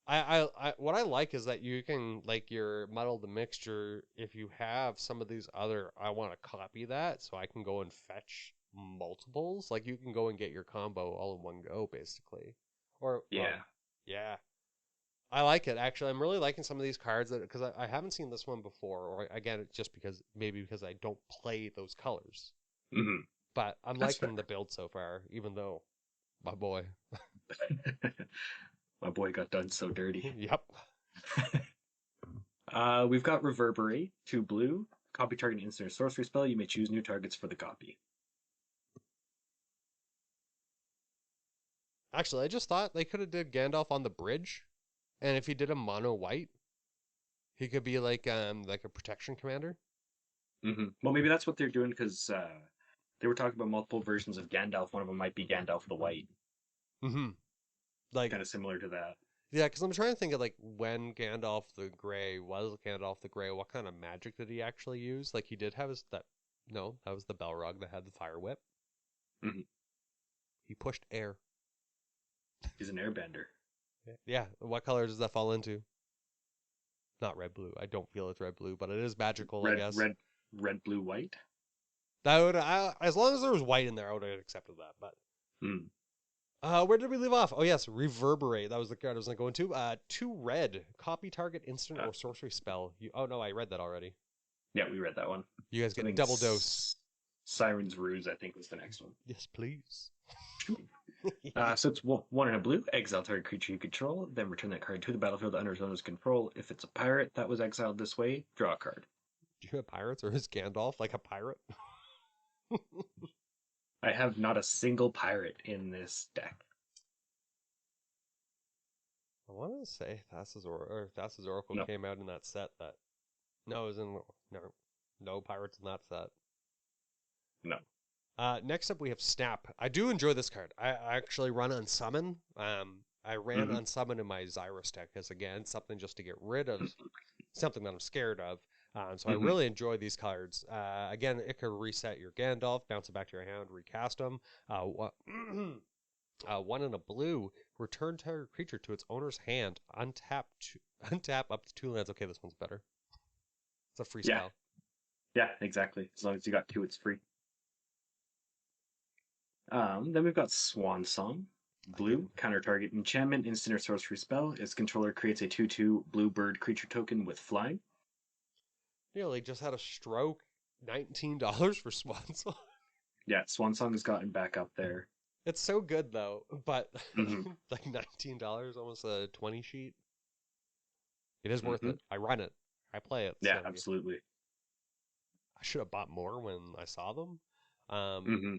[SPEAKER 2] what I like is that you can like your muddle the mixture. If you have some of these other, I want to copy that so I can go and fetch multiples. Like you can go and get your combo all in one go, basically. Or
[SPEAKER 1] Yeah.
[SPEAKER 2] yeah, I like it actually. I'm really liking some of these cards because I haven't seen this one before. Or again, it's just because I don't play those colors.
[SPEAKER 1] Hmm.
[SPEAKER 2] But I'm
[SPEAKER 1] That's fair.
[SPEAKER 2] liking the build so far, even though my boy.
[SPEAKER 1] My boy got done so dirty.
[SPEAKER 2] Yep.
[SPEAKER 1] We've got Reverberate, 2 blue. Copy target instant or sorcery spell. You may choose new targets for the copy.
[SPEAKER 2] Actually, I just thought they could have did Gandalf on the bridge, and if he did a mono white, he could be like a protection commander.
[SPEAKER 1] Well, maybe that's what they're doing because they were talking about multiple versions of Gandalf. One of them might be Gandalf the White,
[SPEAKER 2] Mm-hmm. Like
[SPEAKER 1] kind of similar to that.
[SPEAKER 2] yeah, because I'm trying to think of like when Gandalf the Grey was Gandalf the Grey. What kind of magic did he actually use? Like he did have his that. No, that was the Balrog that had the fire whip.
[SPEAKER 1] Hmm.
[SPEAKER 2] He pushed air.
[SPEAKER 1] He's an airbender.
[SPEAKER 2] Yeah. What color does that fall into? Not red blue. I don't feel it's red blue, but it is magical, I
[SPEAKER 1] Red,
[SPEAKER 2] guess.
[SPEAKER 1] red, red, blue, white.
[SPEAKER 2] That would as long as there was white in there, I would have accepted that. But
[SPEAKER 1] Hmm.
[SPEAKER 2] where did we leave off? Oh yes, reverberate. That was the card I was going to go into. 2 red. Copy target instant
[SPEAKER 1] Uh,
[SPEAKER 2] or sorcery spell. Oh no, I read that already.
[SPEAKER 1] yeah, we read that one.
[SPEAKER 2] You guys
[SPEAKER 1] I
[SPEAKER 2] get
[SPEAKER 1] think
[SPEAKER 2] double dose.
[SPEAKER 1] Siren's Ruse, I think, was the next one.
[SPEAKER 2] Yes, please.
[SPEAKER 1] So it's one in a blue, exile target creature you control, then return that card to the battlefield under its owner's control. If it's a pirate that was exiled this way, draw a card.
[SPEAKER 2] Do you have pirates or is Gandalf like a pirate?
[SPEAKER 1] I have not a single pirate in this deck.
[SPEAKER 2] I want to say Thassa's Oracle
[SPEAKER 1] No.
[SPEAKER 2] came out in that set that no, it was in no pirates in that set.
[SPEAKER 1] No.
[SPEAKER 2] Next up, we have Snap. I do enjoy this card. I actually run Unsummon. I ran
[SPEAKER 1] Hmm.
[SPEAKER 2] Unsummon in my Xyrus deck as, again, something just to get rid of something that I'm scared of. So I
[SPEAKER 1] Hmm.
[SPEAKER 2] really enjoy these cards. Again, it could reset your Gandalf, bounce it back to your hand, recast them. One in a blue, return target creature to its owner's hand, untap up to 2 lands. Okay, this one's better. It's a free
[SPEAKER 1] Yeah.
[SPEAKER 2] spell.
[SPEAKER 1] Yeah, exactly. As long as you got 2, it's free. Then we've got Swan Song. Blue, counter target enchantment, instant or sorcery spell. Its controller creates a 2/2 blue bird creature token with flying.
[SPEAKER 2] Nearly just had a stroke. $19 for Swan Song.
[SPEAKER 1] Yeah, Swan Song has gotten back up there.
[SPEAKER 2] It's so good though, but
[SPEAKER 1] Hmm.
[SPEAKER 2] like $19, almost a 20 sheet. It is worth
[SPEAKER 1] Hmm.
[SPEAKER 2] it. I run it. I play it.
[SPEAKER 1] Yeah,
[SPEAKER 2] So yeah.
[SPEAKER 1] absolutely.
[SPEAKER 2] I should have bought more when I saw them. Um,
[SPEAKER 1] Hmm.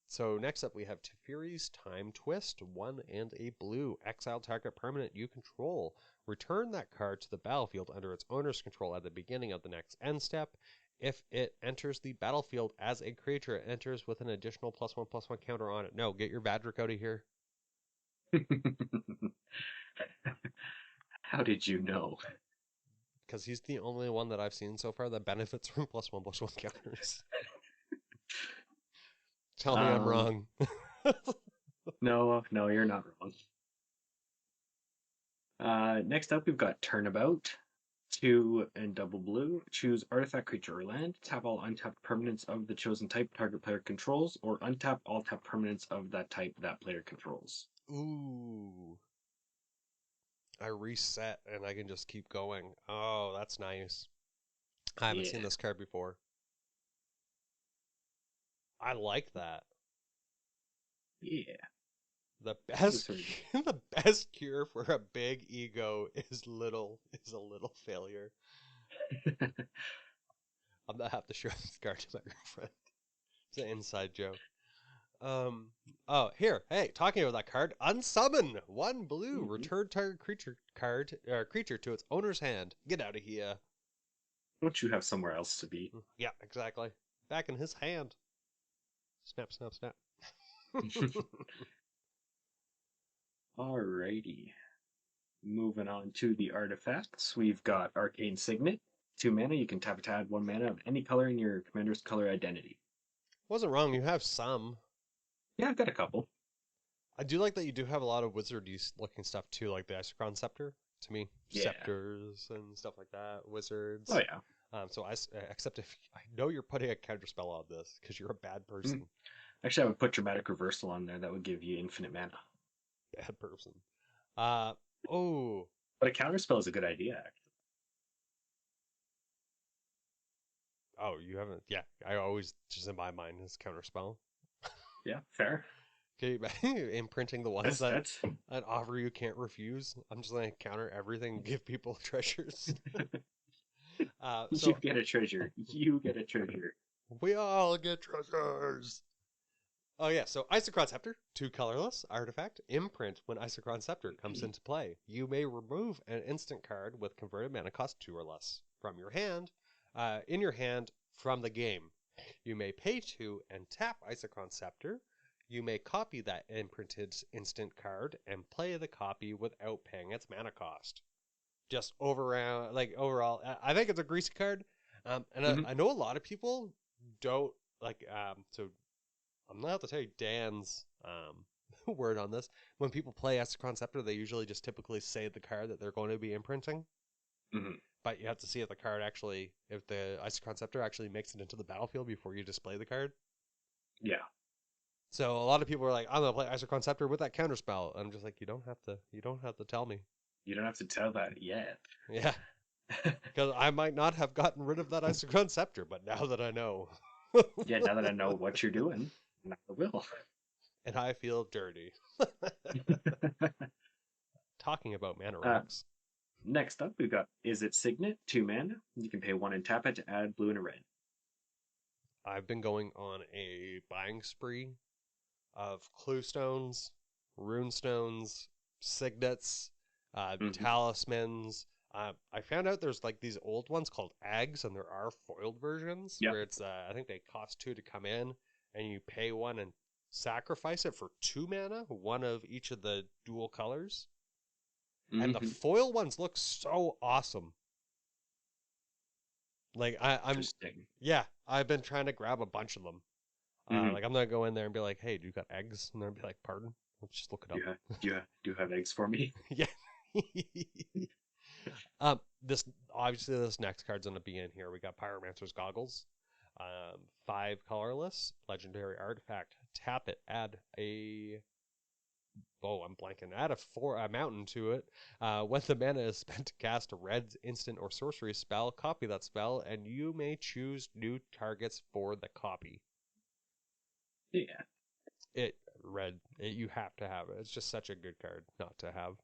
[SPEAKER 2] so next up we have Teferi's Time Twist, 1 and a blue. Exile target permanent you control. Return that card to the battlefield under its owner's control at the beginning of the next end step. If it enters the battlefield as a creature, it enters with an additional +1/+1 counter on it. No, get your Badrick out of here.
[SPEAKER 1] How did you know?
[SPEAKER 2] Because he's the only one that I've seen so far that benefits from +1/+1 counters. Tell me I'm
[SPEAKER 1] Um,
[SPEAKER 2] wrong.
[SPEAKER 1] no, no, you're not wrong. Next up, we've got Turnabout. 2 and double blue. Choose artifact, creature, or land. Tap all untapped permanents of the chosen type target player controls, or untap all tapped permanents of that type that player controls.
[SPEAKER 2] Ooh. I reset and I can just keep going. Oh, that's nice. I haven't seen
[SPEAKER 1] Yeah.
[SPEAKER 2] this card before. I like that.
[SPEAKER 1] Yeah.
[SPEAKER 2] The
[SPEAKER 1] This is
[SPEAKER 2] best
[SPEAKER 1] sort
[SPEAKER 2] the best cure for a big ego is a little failure.
[SPEAKER 1] of...
[SPEAKER 2] I'm gonna have to show this card to my girlfriend. It's an inside joke. Um. Oh, here. Hey, talking about that card, unsummon 1 blue.
[SPEAKER 1] Mhm.
[SPEAKER 2] Return target creature to its owner's hand. Get out of here.
[SPEAKER 1] Don't you have somewhere else to be?
[SPEAKER 2] Yeah, exactly. Back in his hand. Snap, snap, snap.
[SPEAKER 1] Alrighty. Moving on to the artifacts. We've got Arcane Signet. 2 mana. You can tap it to add 1 mana of any color in your commander's color identity.
[SPEAKER 2] Wasn't wrong. You have some.
[SPEAKER 1] Yeah, I've got a couple.
[SPEAKER 2] I do like that you do have a lot of wizardy looking stuff too, like the Isochron Scepter. To me,
[SPEAKER 1] Yeah.
[SPEAKER 2] scepters and stuff like that, wizards.
[SPEAKER 1] Oh yeah.
[SPEAKER 2] So except if I know you're putting a counter spell on this because you're a bad person.
[SPEAKER 1] Mm. Actually, I would put dramatic reversal on there. That would give you infinite mana.
[SPEAKER 2] Bad person. Uh oh.
[SPEAKER 1] But a counterspell is a good idea, actually.
[SPEAKER 2] Oh, you haven't. Yeah, I always just in my mind is counter spell.
[SPEAKER 1] Yeah, fair.
[SPEAKER 2] Okay, imprinting the ones
[SPEAKER 1] That's
[SPEAKER 2] that offer you can't refuse. I'm just gonna counter everything, and give people treasures.
[SPEAKER 1] You
[SPEAKER 2] So
[SPEAKER 1] get a treasure. You get a treasure.
[SPEAKER 2] we all get treasures. Oh yeah, so Isochron Scepter, 2 colorless artifact, imprint. When Isochron Scepter comes into play, you may remove an instant card with converted mana cost 2 or less from your hand, in your hand from the game. You may pay 2 and tap Isochron Scepter. You may copy that imprinted instant card and play the copy without paying its mana cost. Just overall, I think it's a greasy card. And
[SPEAKER 1] Mhm.
[SPEAKER 2] I know a lot of people don't like. So I'm gonna have to tell you Dan's word on this. When people play Isochron Scepter, they usually just typically say the card that they're going to be imprinting.
[SPEAKER 1] Mhm.
[SPEAKER 2] But you have to see if the card actually, if the Isochron Scepter actually makes it into the battlefield before you display the card.
[SPEAKER 1] Yeah.
[SPEAKER 2] So a lot of people are like, I'm gonna play Isochron Scepter with that counterspell. I'm just like, you don't have to tell me.
[SPEAKER 1] You don't have to tell that yet.
[SPEAKER 2] Yeah, because I might not have gotten rid of that Isochron Scepter, but now that I know,
[SPEAKER 1] Yeah, now that I know what you're doing, now I will.
[SPEAKER 2] and I feel dirty. Talking about mana
[SPEAKER 1] uh,
[SPEAKER 2] rocks,
[SPEAKER 1] Next up, we've got Is It Signet? 2 mana. You can pay 1 and tap it to add blue and a red.
[SPEAKER 2] I've been going on a buying spree of clue stones, rune stones, signets,
[SPEAKER 1] Mhm.
[SPEAKER 2] talismans. I found out there's like these old ones called eggs, and there are foiled versions
[SPEAKER 1] Yep.
[SPEAKER 2] where it's I think they cost 2 to come in, and you pay 1 and sacrifice it for 2 mana, one of each of the dual colors. And the
[SPEAKER 1] Mhm.
[SPEAKER 2] foil ones look so awesome. Like I'm
[SPEAKER 1] Interesting.
[SPEAKER 2] yeah, I've been trying to grab a bunch of them.
[SPEAKER 1] Mhm.
[SPEAKER 2] Like I'm gonna go in there and be like, "Hey, do you got eggs?" And they'll be like, "Pardon?" Let's just look it up.
[SPEAKER 1] Do you have eggs for me?
[SPEAKER 2] Yeah. This obviously this next card's gonna be in here. We got Pyromancer's Goggles, 5 colorless, legendary artifact. Tap it, add a I'm blanking. Add a mountain to it. When the mana is spent to cast a red instant or sorcery spell, copy that spell, and you may choose new targets for the copy.
[SPEAKER 1] Yeah.
[SPEAKER 2] You have to have it. It's just such a good card not to have.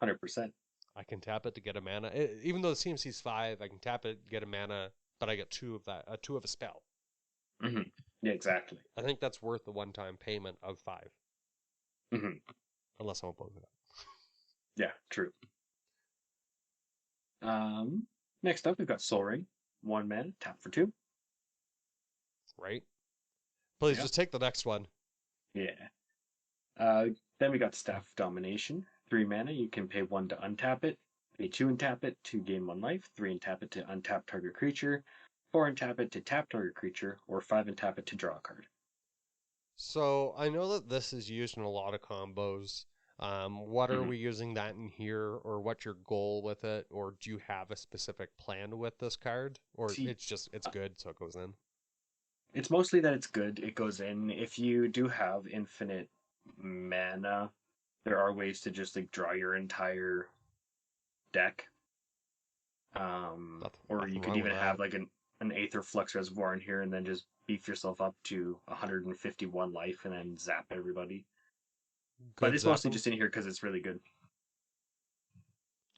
[SPEAKER 1] 100%.
[SPEAKER 2] I can tap it to get a mana. Even though the CMC's 5, I can tap it, get a mana, but I get 2 of that, 2 of a spell.
[SPEAKER 1] Mhm. Yeah, exactly.
[SPEAKER 2] I think that's worth the one-time payment of 5,
[SPEAKER 1] Mhm.
[SPEAKER 2] unless someone blows it up.
[SPEAKER 1] Yeah, true. Next up, we've got Soul Ring. 1 mana, tap for 2.
[SPEAKER 2] Right? Please
[SPEAKER 1] Yeah.
[SPEAKER 2] just take the next one.
[SPEAKER 1] Yeah. Then we got Staff of Domination. 3 mana, you can pay 1 to untap it, pay 2 and tap it to gain 1 life, 3 and tap it to untap target creature, 4 and tap it to tap target creature, or 5 and tap it to draw a card.
[SPEAKER 2] So I know that this is used in a lot of combos. What are
[SPEAKER 1] Mhm.
[SPEAKER 2] we using that in here, or what's your goal with it, or do you have a specific plan with this card, or
[SPEAKER 1] See,
[SPEAKER 2] it's good so it goes in?
[SPEAKER 1] it's mostly that it's good. It goes in. If you do have infinite mana, there are ways to just like draw your entire deck. Or you
[SPEAKER 2] Nothing
[SPEAKER 1] could
[SPEAKER 2] wrong with
[SPEAKER 1] even have
[SPEAKER 2] that.
[SPEAKER 1] like an Aether Flux Reservoir in here and then just beef yourself up to 151 life and then zap everybody. But
[SPEAKER 2] Good
[SPEAKER 1] it's mostly
[SPEAKER 2] zapping.
[SPEAKER 1] just in here because it's really good.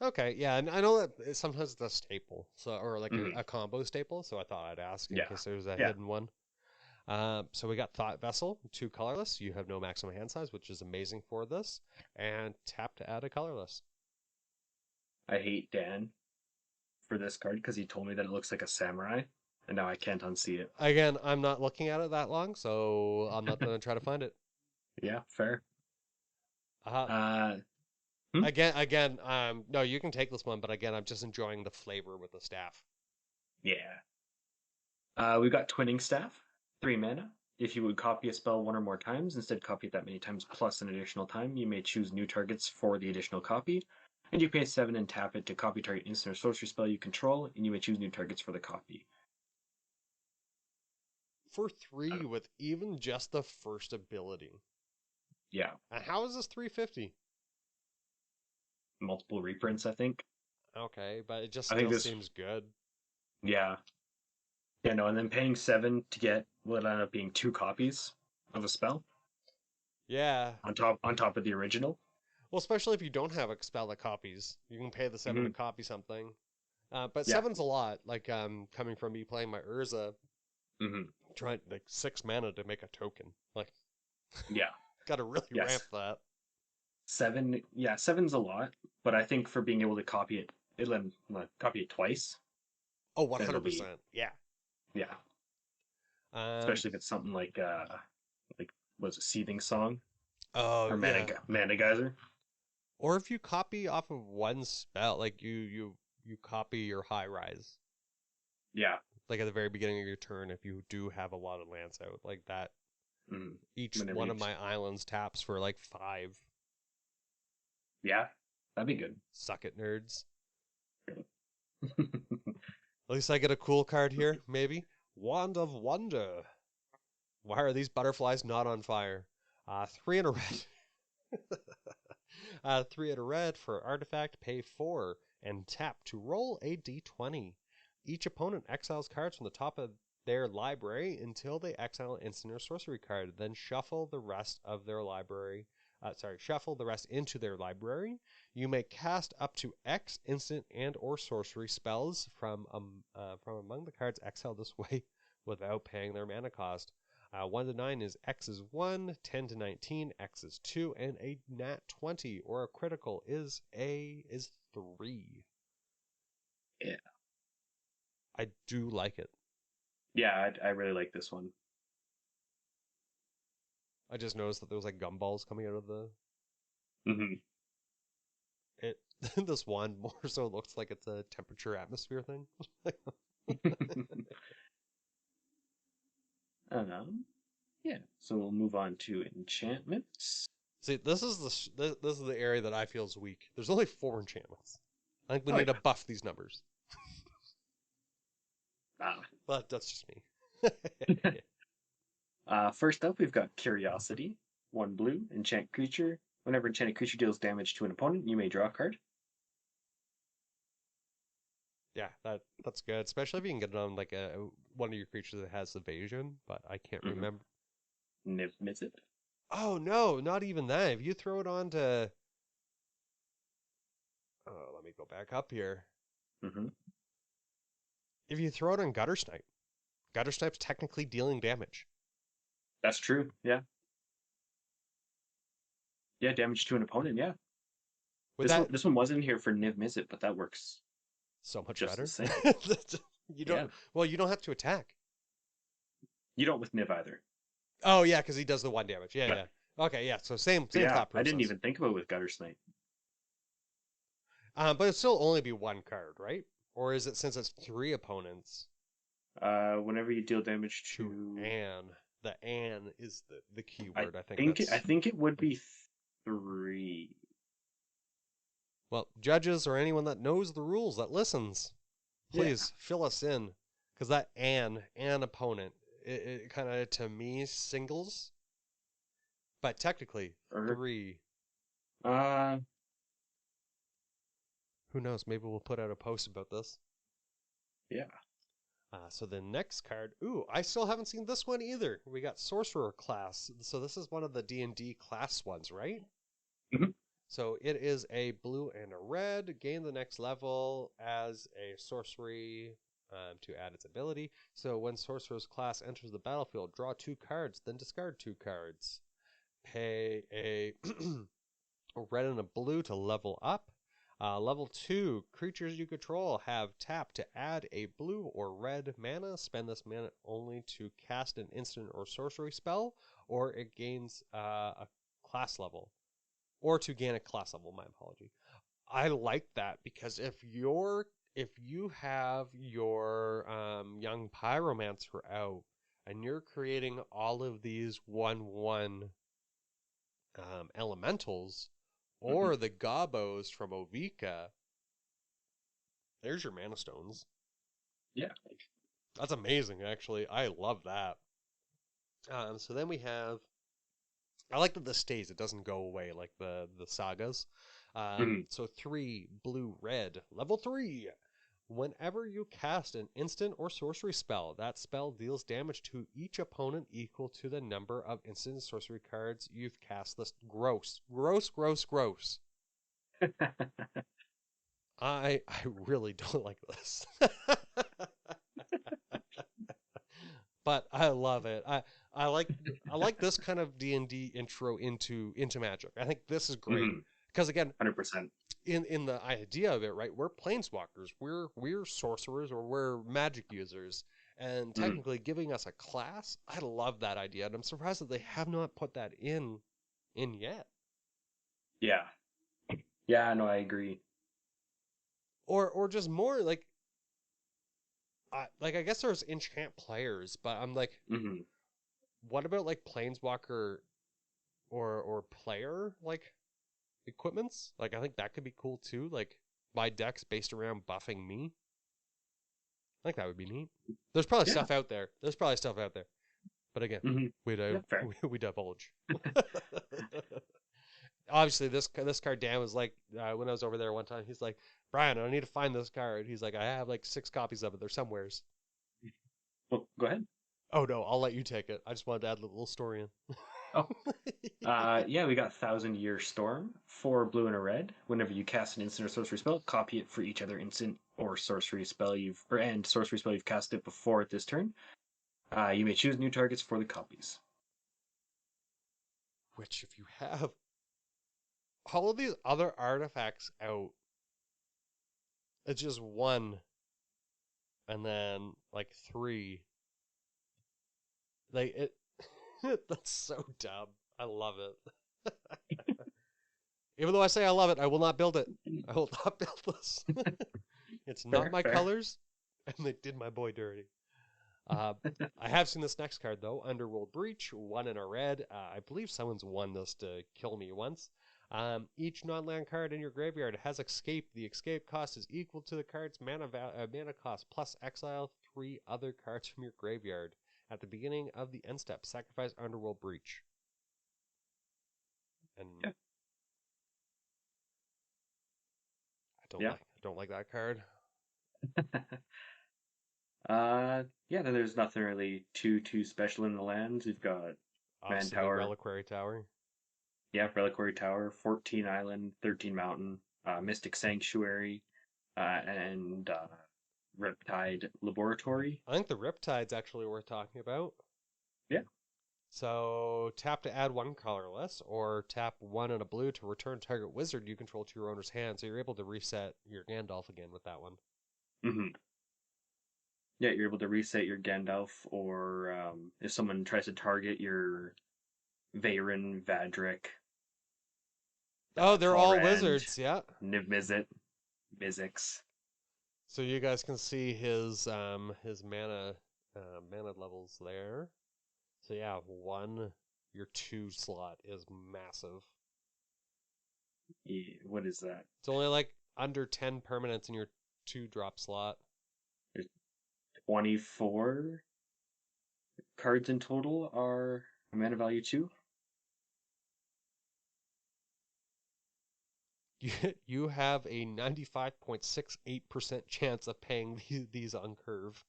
[SPEAKER 2] Okay, yeah, and I know that sometimes it's a staple, so or like
[SPEAKER 1] Hmm.
[SPEAKER 2] a combo staple. So I thought I'd ask in
[SPEAKER 1] Yeah.
[SPEAKER 2] case there's a
[SPEAKER 1] Yeah.
[SPEAKER 2] hidden one. So we got Thought Vessel, 2 colorless. You have no maximum hand size, which is amazing for this. And tap to add a colorless.
[SPEAKER 1] I hate Dan for this card because he told me that it looks like a samurai, and now I can't unsee it.
[SPEAKER 2] Again, I'm not looking at it that long, so I'm not gonna try to find it.
[SPEAKER 1] Yeah, fair.
[SPEAKER 2] Uh,
[SPEAKER 1] Uh, hmm?
[SPEAKER 2] no, you can take this one, but again, I'm just enjoying the flavor with the staff.
[SPEAKER 1] Yeah. We've got Twinning Staff, 3 mana. If you would copy a spell one or more times, instead copy it that many times plus an additional time, you may choose new targets for the additional copy. And you pay 7 and tap it to copy target instant or sorcery spell you control, and you may choose new targets for the copy.
[SPEAKER 2] For 3 with even just the first ability.
[SPEAKER 1] Yeah.
[SPEAKER 2] And how is this 350?
[SPEAKER 1] Multiple reprints, I think.
[SPEAKER 2] Okay, but it just
[SPEAKER 1] I think
[SPEAKER 2] still
[SPEAKER 1] this,
[SPEAKER 2] seems good.
[SPEAKER 1] yeah. Yeah, no, and then paying 7 to get what end up being 2 copies of a spell
[SPEAKER 2] Yeah.
[SPEAKER 1] on top of the original.
[SPEAKER 2] Well, especially if you don't have a spell that copies, you can pay the 7 to
[SPEAKER 1] Hmm.
[SPEAKER 2] copy something. But
[SPEAKER 1] Yeah.
[SPEAKER 2] 7's a lot. Like coming from me playing my Urza,
[SPEAKER 1] Hmm.
[SPEAKER 2] trying like 6 mana to make a token. Like,
[SPEAKER 1] Yeah.
[SPEAKER 2] gotta really ramp
[SPEAKER 1] Yes.
[SPEAKER 2] that.
[SPEAKER 1] 7, yeah, 7's a lot, but I think for being able to copy it twice,
[SPEAKER 2] Oh,
[SPEAKER 1] then it'll be,
[SPEAKER 2] 100%. Yeah.
[SPEAKER 1] yeah.
[SPEAKER 2] Um.
[SPEAKER 1] Especially if it's something like was it Seething Song
[SPEAKER 2] Oh,
[SPEAKER 1] or
[SPEAKER 2] yeah.
[SPEAKER 1] Mana Geyser?
[SPEAKER 2] Or if you copy off of one spell, like you copy your high rise,
[SPEAKER 1] Yeah.
[SPEAKER 2] like at the very beginning of your turn, if you do have a lot of lands out, like that,
[SPEAKER 1] Mm.
[SPEAKER 2] each
[SPEAKER 1] Whenever
[SPEAKER 2] one
[SPEAKER 1] you,
[SPEAKER 2] of my islands taps for like 5.
[SPEAKER 1] yeah, that'd be good.
[SPEAKER 2] Suck it, nerds. At least I get a cool card here, maybe. Wand of Wonder. Why are these butterflies not on fire? 3 in a red. 3 in a red for artifact, pay 4, and tap to roll a d20. Each opponent exiles cards from the top of their library until they exile an instant or sorcery card, then shuffle the rest of their library. Shuffle the rest into their library. You may cast up to X instant and or sorcery spells from among the cards exiled this way without paying their mana cost. 1 to 9 is X is 1, 10 to 19, X is 2, and a nat 20 or a critical is 3.
[SPEAKER 1] Yeah.
[SPEAKER 2] I do like it.
[SPEAKER 1] Yeah, I really like this one.
[SPEAKER 2] I just noticed that there was like gumballs coming out of the
[SPEAKER 1] Hmm.
[SPEAKER 2] it. This wand more so looks like it's a temperature atmosphere thing.
[SPEAKER 1] Yeah, so we'll move on to enchantments.
[SPEAKER 2] See, this is the area that I feel is weak. There's only 4 enchantments. I think we
[SPEAKER 1] Oh
[SPEAKER 2] need to
[SPEAKER 1] yeah.
[SPEAKER 2] buff these numbers.
[SPEAKER 1] Ah.
[SPEAKER 2] But that's just me.
[SPEAKER 1] First up, we've got Curiosity. 1 blue, enchant creature. Whenever enchanted creature deals damage to an opponent, you may draw a card.
[SPEAKER 2] Yeah, that's good. Especially if you can get it on like a one of your creatures that has evasion, but I can't
[SPEAKER 1] Mm-hmm.
[SPEAKER 2] remember.
[SPEAKER 1] Niv Mizzet.
[SPEAKER 2] Oh no, not even that. If you throw it on to oh, let me go back up here.
[SPEAKER 1] Mm-hmm.
[SPEAKER 2] If you throw it on Gutter Snipe's technically dealing damage.
[SPEAKER 1] That's true. Yeah. Yeah, damage to an opponent. Yeah.
[SPEAKER 2] With
[SPEAKER 1] This one,
[SPEAKER 2] that,
[SPEAKER 1] this one wasn't here for Niv Mizzet, but that works
[SPEAKER 2] so much
[SPEAKER 1] just the
[SPEAKER 2] better.
[SPEAKER 1] same.
[SPEAKER 2] You
[SPEAKER 1] Yeah.
[SPEAKER 2] don't. Well, you don't have to attack.
[SPEAKER 1] You don't with Niv either.
[SPEAKER 2] Oh yeah, because he does the 1 damage. Yeah,
[SPEAKER 1] Yeah.
[SPEAKER 2] yeah. Okay, yeah. So same
[SPEAKER 1] But yeah,
[SPEAKER 2] thought
[SPEAKER 1] I didn't
[SPEAKER 2] process.
[SPEAKER 1] even think about it with Gutter Snipe.
[SPEAKER 2] But it'll still only be 1 card, right? Or is it since it's 3 opponents?
[SPEAKER 1] Whenever you deal damage
[SPEAKER 2] To
[SPEAKER 1] to,
[SPEAKER 2] Anne. The Anne is the key
[SPEAKER 1] I
[SPEAKER 2] word. I think
[SPEAKER 1] think I
[SPEAKER 2] that's
[SPEAKER 1] think it would be 3.
[SPEAKER 2] well, judges or anyone that knows the rules that listens,
[SPEAKER 1] Yeah.
[SPEAKER 2] please fill us in, because that Anne opponent, it kind of to me singles, but technically
[SPEAKER 1] Or
[SPEAKER 2] 3.
[SPEAKER 1] uh,
[SPEAKER 2] Who knows? Maybe we'll put out a post about this.
[SPEAKER 1] yeah.
[SPEAKER 2] So the next card, ooh, I still haven't seen this one either. We got Sorcerer class. So this is one of the D&D class ones, right?
[SPEAKER 1] Mhm.
[SPEAKER 2] So it is a blue and a red. Gain the next level as a sorcery to add its ability. So when Sorcerer's class enters the battlefield, draw 2 cards, then discard 2 cards. Pay a red and a blue to level up. Level 2, creatures you control have tap to add a blue or red mana. Spend this mana only to cast an instant or sorcery spell, or it gains a class level. Or to gain a class level, my apology. I like that because if you have your young pyromancer out and you're creating all of these 1/1 elementals,
[SPEAKER 1] Mhm.
[SPEAKER 2] or the gobos from Ovika, there's your mana stones.
[SPEAKER 1] Yeah.
[SPEAKER 2] That's amazing, actually. I love that. So then we have. I like that this stays. It doesn't go away like the sagas.
[SPEAKER 1] Mhm.
[SPEAKER 2] So 3 blue red level 3. Whenever you cast an instant or sorcery spell, that spell deals damage to each opponent equal to the number of instant and sorcery cards you've cast this. Gross. Gross, gross, gross. I really don't like this. But I love it. I like I like this kind of D&D intro into Magic. I think this is great.
[SPEAKER 1] Mhm.
[SPEAKER 2] Because again,
[SPEAKER 1] 100%.
[SPEAKER 2] in the idea of it, right? We're planeswalkers. We're sorcerers or we're magic users. And
[SPEAKER 1] Mhm.
[SPEAKER 2] technically giving us a class, I love that idea. And I'm surprised that they have not put that in yet.
[SPEAKER 1] Yeah. Yeah, no, I agree.
[SPEAKER 2] Or just more like I guess there's enchant players, but I'm like,
[SPEAKER 1] Mhm.
[SPEAKER 2] what about like planeswalker or player like equipments? Like I think that could be cool too. Like my deck's based around buffing me. I think that would be neat. There's probably
[SPEAKER 1] Yeah.
[SPEAKER 2] stuff out there. There's probably stuff out there. But again,
[SPEAKER 1] Mhm.
[SPEAKER 2] we
[SPEAKER 1] Yeah,
[SPEAKER 2] do
[SPEAKER 1] fair.
[SPEAKER 2] we divulge. Obviously, this card Dan was like when I was over there one time. He's like, Brian, I need to find this card. He's like, I have like 6 copies of it. They're somewheres.
[SPEAKER 1] Well, go ahead.
[SPEAKER 2] Oh no, I'll let you take it. I just wanted to add a little story in.
[SPEAKER 1] Oh, yeah, we got Thousand Year Storm for blue and a red. Whenever you cast an instant or sorcery spell, copy it for each other instant or sorcery spell you've cast it before at this turn. You may choose new targets for the copies.
[SPEAKER 2] Which, if you have all of these other artifacts out, it's just 1 and then like 3. Like it, that's so dumb. I love it. Even though I say I love it, I will not build it. I will not build this. It's not
[SPEAKER 1] Fair,
[SPEAKER 2] my
[SPEAKER 1] fair.
[SPEAKER 2] colors, and they did my boy dirty. Uh, I have seen this next card though, Underworld Breach, 1 in a red. I believe someone's won this to kill me once. Each non-land card in your graveyard has escape. The escape cost is equal to the card's mana cost plus exile 3 other cards from your graveyard. At the beginning of the end step, sacrifice Underworld Breach. And
[SPEAKER 1] Yeah. Yeah.
[SPEAKER 2] I don't like that card.
[SPEAKER 1] Yeah, then there's nothing really too special in the lands. We've got Man
[SPEAKER 2] Obviously, the
[SPEAKER 1] Tower,
[SPEAKER 2] Reliquary Tower.
[SPEAKER 1] yeah, Reliquary Tower, 14 Island, 13 Mountain, Mystic Sanctuary, and Riptide Laboratory.
[SPEAKER 2] I think the Riptide's actually worth talking about.
[SPEAKER 1] Yeah.
[SPEAKER 2] So tap to add 1 colorless, or tap 1 and a blue to return target wizard you control to your owner's hand. So you're able to reset your Gandalf again with that one.
[SPEAKER 1] Hmm. Yeah, you're able to reset your Gandalf, or if someone tries to target your Veyron, Vadric,
[SPEAKER 2] Oh, they're all
[SPEAKER 1] Torrand,
[SPEAKER 2] wizards, yeah.
[SPEAKER 1] Niv Mizzet, Mizzix.
[SPEAKER 2] So you guys can see his mana levels there. So yeah, 1 your 2 slot is massive.
[SPEAKER 1] Yeah, what is that?
[SPEAKER 2] It's only like under 10 permanents in your 2 drop slot.
[SPEAKER 1] There's 24 cards in total are mana value 2.
[SPEAKER 2] You have a 95.68% chance of paying these on curve.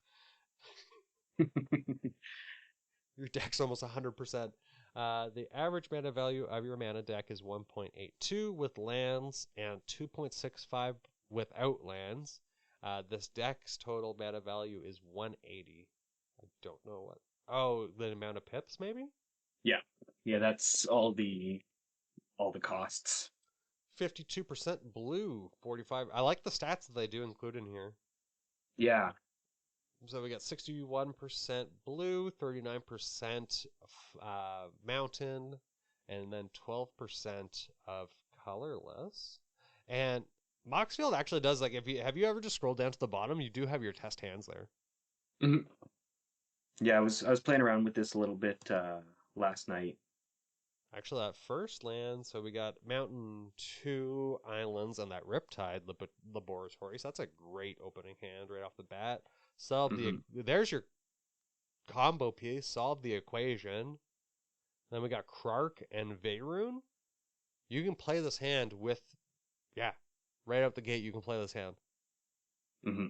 [SPEAKER 2] Your deck's almost 100%. The average mana value of your mana deck is 1.82 with lands and 2.65 without lands. This deck's total mana value is 180. I don't know what. Oh, the amount of pips, maybe?
[SPEAKER 1] Yeah. Yeah, that's all the costs.
[SPEAKER 2] 52% blue, 45. I like the stats that they do include in here.
[SPEAKER 1] Yeah.
[SPEAKER 2] So we got 61% blue, 39% mountain, and then 12% of colorless. And Moxfield actually does like if you have you ever just scrolled down to the bottom, you do have your test hands there.
[SPEAKER 1] Mhm. Yeah, I was playing around with this a little bit last night.
[SPEAKER 2] Actually, that first land, so we got Mountain, two islands, and that Riptide Laboratories. That's a great opening hand right off the bat.
[SPEAKER 1] Hmm.
[SPEAKER 2] There's your combo piece. Solve the equation. Then we got Krark and Veyroon. You can play this hand with, yeah, right out the gate. You can play this hand.
[SPEAKER 1] Hmm.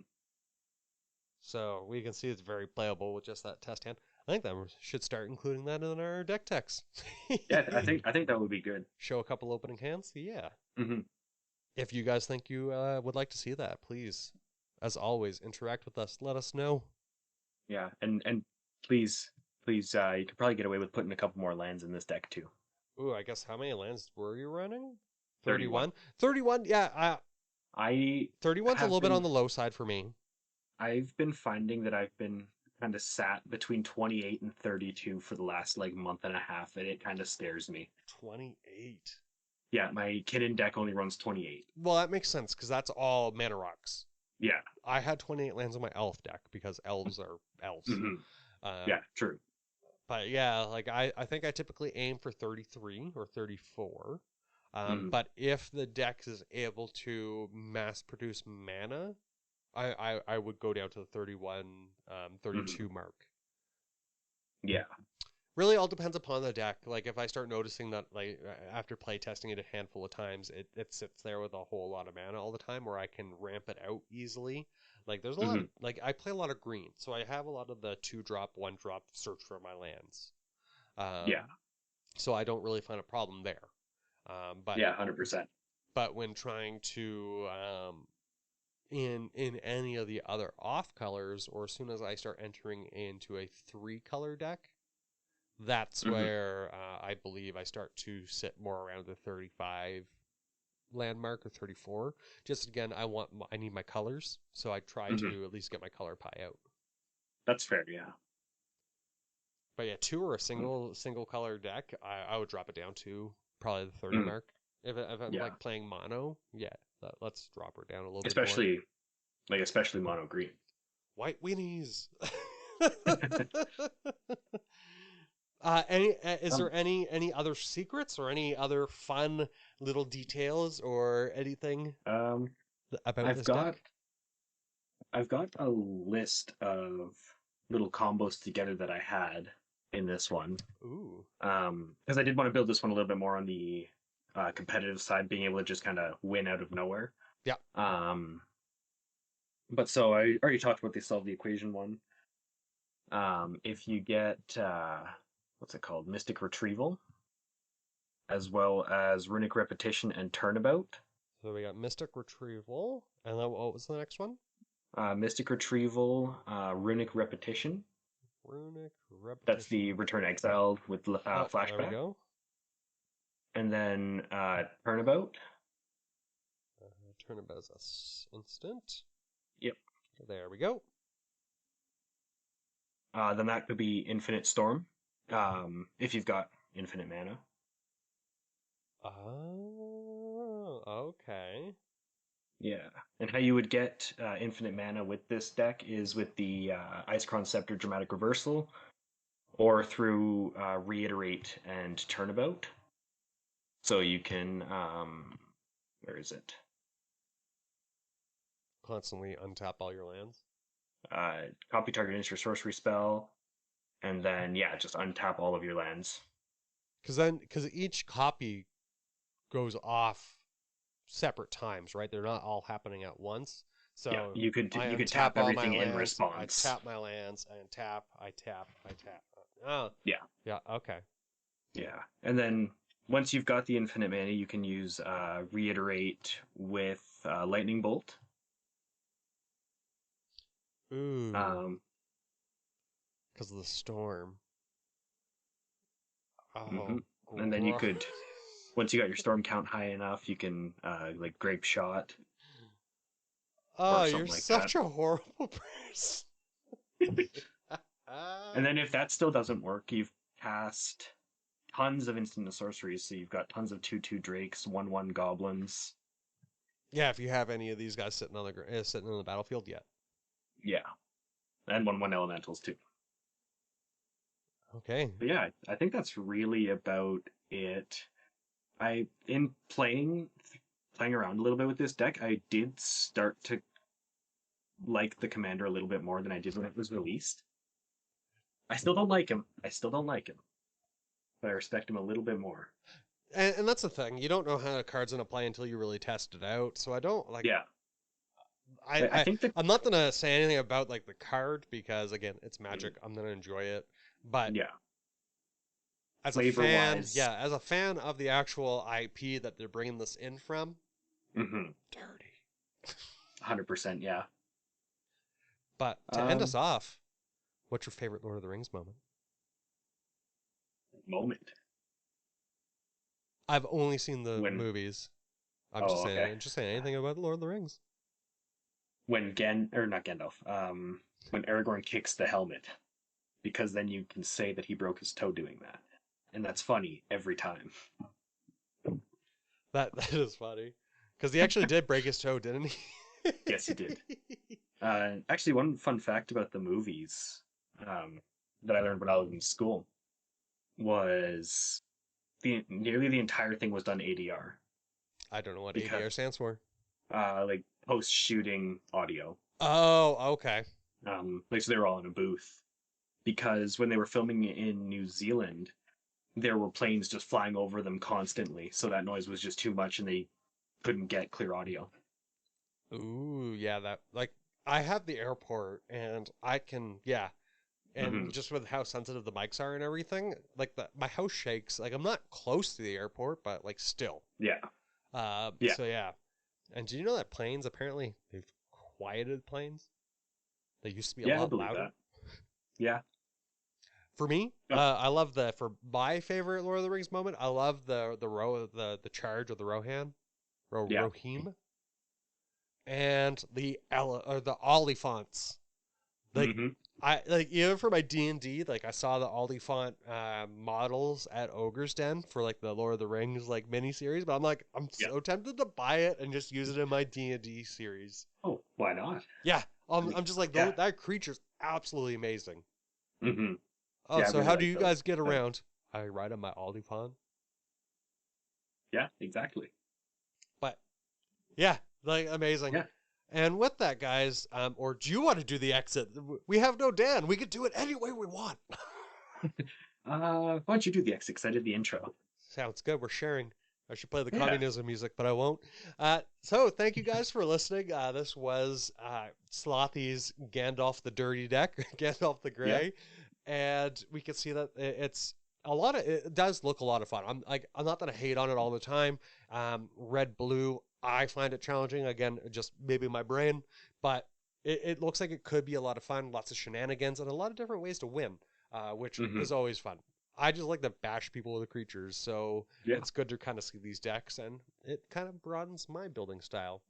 [SPEAKER 2] So we can see it's very playable with just that test hand. I think that we should start including that in our deck techs.
[SPEAKER 1] Yeah, I think that would be good.
[SPEAKER 2] Show a couple opening hands. Yeah.
[SPEAKER 1] Hmm.
[SPEAKER 2] If you guys think you would like to see that, please, as always, interact with us. Let us know.
[SPEAKER 1] Yeah, and please, you could probably get away with putting a couple more lands in this deck too.
[SPEAKER 2] Ooh, I guess how many lands were you running?
[SPEAKER 1] 31.
[SPEAKER 2] 31? 31, yeah.
[SPEAKER 1] I
[SPEAKER 2] 31's a
[SPEAKER 1] have
[SPEAKER 2] little bit on
[SPEAKER 1] been
[SPEAKER 2] the low side for me.
[SPEAKER 1] I've been finding that I've been kind of sat between 28 and 32 for the last like month and a half, and it kind of scares me.
[SPEAKER 2] 28.
[SPEAKER 1] Yeah, my Kitten deck only runs 28.
[SPEAKER 2] Well, that makes sense because that's all mana rocks.
[SPEAKER 1] Yeah.
[SPEAKER 2] I had 28 lands on my elf deck because elves are elves.
[SPEAKER 1] Hmm.
[SPEAKER 2] Uh,
[SPEAKER 1] Yeah, true.
[SPEAKER 2] but yeah, like I think I typically aim for 33 or 34.
[SPEAKER 1] Hmm.
[SPEAKER 2] But if the deck is able to mass produce mana, I would go down to the 31,
[SPEAKER 1] Hmm.
[SPEAKER 2] 32 mark.
[SPEAKER 1] Yeah.
[SPEAKER 2] Really all depends upon the deck. Like if I start noticing that like after play testing it a handful of times, it sits there with a whole lot of mana all the time where I can ramp it out easily. Like there's a lot of
[SPEAKER 1] Hmm.
[SPEAKER 2] like I play a lot of green, so I have a lot of the 2 drop, 1 drop search for my lands.
[SPEAKER 1] Yeah.
[SPEAKER 2] So I don't really find a problem there. Um, but
[SPEAKER 1] Yeah, 100%.
[SPEAKER 2] but when trying to in any of the other off colors, or as soon as I start entering into a 3 color deck, that's
[SPEAKER 1] Hmm.
[SPEAKER 2] where I believe I start to sit more around the 35 landmark or 34. Just again, I need my colors, so I try
[SPEAKER 1] Hmm.
[SPEAKER 2] to at least get my color pie out.
[SPEAKER 1] That's fair, yeah.
[SPEAKER 2] But yeah, 2 or a
[SPEAKER 1] Mm.
[SPEAKER 2] single color deck, I would drop it down to probably the 30
[SPEAKER 1] Mm.
[SPEAKER 2] mark. If I'm
[SPEAKER 1] Yeah.
[SPEAKER 2] like playing mono, yeah, let's drop her down a little bit more.
[SPEAKER 1] Especially mono green.
[SPEAKER 2] White weenies. Is
[SPEAKER 1] Um,
[SPEAKER 2] there any other secrets or any other fun little details or anything
[SPEAKER 1] um,
[SPEAKER 2] about
[SPEAKER 1] I've
[SPEAKER 2] this
[SPEAKER 1] got
[SPEAKER 2] deck?
[SPEAKER 1] I've got a list of little combos together that I had in this one.
[SPEAKER 2] Ooh.
[SPEAKER 1] Because I did want to build this one a little bit more on the competitive side, being able to just kind of win out of nowhere.
[SPEAKER 2] Yeah.
[SPEAKER 1] Um, but so I already talked about the solve the equation one. If you get what's it called, Mystic Retrieval, as well as Runic Repetition and Turnabout.
[SPEAKER 2] So we got Mystic Retrieval, and then what was the next one?
[SPEAKER 1] Mystic Retrieval, Runic Repetition.
[SPEAKER 2] Runic
[SPEAKER 1] That's the
[SPEAKER 2] Repetition.
[SPEAKER 1] Return Exiled with
[SPEAKER 2] Oh, there we
[SPEAKER 1] flashback.
[SPEAKER 2] go.
[SPEAKER 1] And then Turnabout.
[SPEAKER 2] Turnabout as instant.
[SPEAKER 1] Yep.
[SPEAKER 2] There we go.
[SPEAKER 1] Then that could be Infinite Storm, if you've got infinite mana.
[SPEAKER 2] Oh, okay.
[SPEAKER 1] Yeah. And how you would get infinite mana with this deck is with the Icecrown Scepter Dramatic Reversal, or through Reiterate and Turnabout. So you can, where is it?
[SPEAKER 2] Constantly untap all your lands.
[SPEAKER 1] Copy target instant sorcery spell, and then yeah, just untap all of your lands.
[SPEAKER 2] Because each copy goes off separate times, right? They're not all happening at once.
[SPEAKER 1] Yeah,
[SPEAKER 2] So
[SPEAKER 1] you
[SPEAKER 2] I
[SPEAKER 1] could
[SPEAKER 2] untap
[SPEAKER 1] tap
[SPEAKER 2] all my
[SPEAKER 1] everything in
[SPEAKER 2] lands, I
[SPEAKER 1] response.
[SPEAKER 2] tap my lands, I untap, I tap, I tap. Oh,
[SPEAKER 1] Yeah,
[SPEAKER 2] yeah, okay.
[SPEAKER 1] yeah, and then once you've got the infinite mana, you can use reiterate with lightning bolt.
[SPEAKER 2] Ooh,
[SPEAKER 1] Um,
[SPEAKER 2] because of the storm.
[SPEAKER 1] mhm.
[SPEAKER 2] Oh,
[SPEAKER 1] And then you
[SPEAKER 2] gross.
[SPEAKER 1] could, once you got your storm count high enough, you can like grape shot
[SPEAKER 2] Oh,
[SPEAKER 1] or
[SPEAKER 2] you're
[SPEAKER 1] something like that.
[SPEAKER 2] such a horrible person.
[SPEAKER 1] And then if that still doesn't work, you've cast tons of instant sorceries. So you've got tons of 2/2 drakes, 1/1 goblins.
[SPEAKER 2] Yeah, if you have any of these guys sitting on the battlefield yet.
[SPEAKER 1] Yeah, and 1/1 elementals too.
[SPEAKER 2] Okay.
[SPEAKER 1] But yeah, I think that's really about it. In playing around a little bit with this deck, I did start to like the commander a little bit more than I did when it was released. I still don't like him. I still don't like him, but I respect him a little bit more.
[SPEAKER 2] And that's the thing. You don't know how a card's gonna play until you really test it out. So I don't like.
[SPEAKER 1] Yeah,
[SPEAKER 2] I,
[SPEAKER 1] I
[SPEAKER 2] I
[SPEAKER 1] think that
[SPEAKER 2] I'm not gonna say anything about like the card because again, it's Magic. I'm gonna enjoy it, but
[SPEAKER 1] yeah,
[SPEAKER 2] as a
[SPEAKER 1] flavor
[SPEAKER 2] fan,
[SPEAKER 1] wise,
[SPEAKER 2] yeah, as a fan of the actual IP that they're bringing this in from, dirty.
[SPEAKER 1] 100%. Yeah.
[SPEAKER 2] But to end us
[SPEAKER 1] Um,
[SPEAKER 2] off, what's your favorite Lord of the Rings moment?
[SPEAKER 1] Moment
[SPEAKER 2] I've only seen the
[SPEAKER 1] when
[SPEAKER 2] movies.
[SPEAKER 1] oh okay
[SPEAKER 2] Just saying anything about Lord of the Rings.
[SPEAKER 1] when Gan or not Gandalf when Aragorn kicks the helmet, because then you can say that he broke his toe doing that, and that's funny every time.
[SPEAKER 2] That is funny because he actually did break his toe, didn't he?
[SPEAKER 1] Yes, he did. Actually, one fun fact about the movies um, that I learned when I was in school was nearly the entire thing was done ADR,
[SPEAKER 2] I don't know what
[SPEAKER 1] because
[SPEAKER 2] ADR stands for.
[SPEAKER 1] like post shooting audio.
[SPEAKER 2] Oh, okay.
[SPEAKER 1] Like so they were all in a booth, because when they were filming in New Zealand, there were planes just flying over them constantly, so that noise was just too much, and they couldn't get clear audio.
[SPEAKER 2] Ooh, yeah, that like I have the airport and I can yeah, and
[SPEAKER 1] Hmm.
[SPEAKER 2] just with how sensitive the mics are and everything, like my house shakes. Like I'm not close to the airport, but like still.
[SPEAKER 1] Yeah, yeah,
[SPEAKER 2] So yeah. And do you know that planes apparently they've quieted planes? They used to be a
[SPEAKER 1] yeah. I
[SPEAKER 2] lot
[SPEAKER 1] believe
[SPEAKER 2] louder.
[SPEAKER 1] that. Yeah.
[SPEAKER 2] For me,
[SPEAKER 1] Oh,
[SPEAKER 2] I love the for my favorite Lord of the Rings moment. I love the charge of the
[SPEAKER 1] yeah.
[SPEAKER 2] Rohim and the Oliphants. Like
[SPEAKER 1] Hmm.
[SPEAKER 2] I like even for my D&D, like I saw the Oliphant models at Ogre's Den for like the Lord of the Rings like miniseries, but I'm like I'm
[SPEAKER 1] Yeah.
[SPEAKER 2] so tempted to buy it and just use it in my D&D series.
[SPEAKER 1] Oh, why not?
[SPEAKER 2] Yeah,
[SPEAKER 1] I mean,
[SPEAKER 2] I'm just like
[SPEAKER 1] yeah.
[SPEAKER 2] that creature's absolutely amazing.
[SPEAKER 1] Hmm.
[SPEAKER 2] Oh,
[SPEAKER 1] Yeah, I
[SPEAKER 2] so
[SPEAKER 1] really
[SPEAKER 2] how do
[SPEAKER 1] like
[SPEAKER 2] you
[SPEAKER 1] those.
[SPEAKER 2] guys get
[SPEAKER 1] But
[SPEAKER 2] around? I ride on my Oliphant,
[SPEAKER 1] yeah, exactly.
[SPEAKER 2] but yeah, like amazing.
[SPEAKER 1] Yeah.
[SPEAKER 2] And with that, guys, or do you want to do the exit? We have no Dan. We can do it any way we want.
[SPEAKER 1] Why don't you do the exit? 'Cause I did the intro.
[SPEAKER 2] Sounds good. We're sharing. I should play the
[SPEAKER 1] Yeah.
[SPEAKER 2] communism music, but I won't. So thank you guys for listening. This was Slothy's Gandalf the Dirty Deck, Gandalf the
[SPEAKER 1] Yeah.
[SPEAKER 2] Grey, and we can see that it's a lot of. It does look a lot of fun. I'm not gonna hate on it all the time. Red blue, I find it challenging. Again, just maybe my brain, but it looks like it could be a lot of fun. Lots of shenanigans and a lot of different ways to win, which
[SPEAKER 1] Hmm.
[SPEAKER 2] is always fun. I just like to bash people with the creatures, so
[SPEAKER 1] Yeah.
[SPEAKER 2] it's good to kind of see these decks, and it kind of broadens my building style.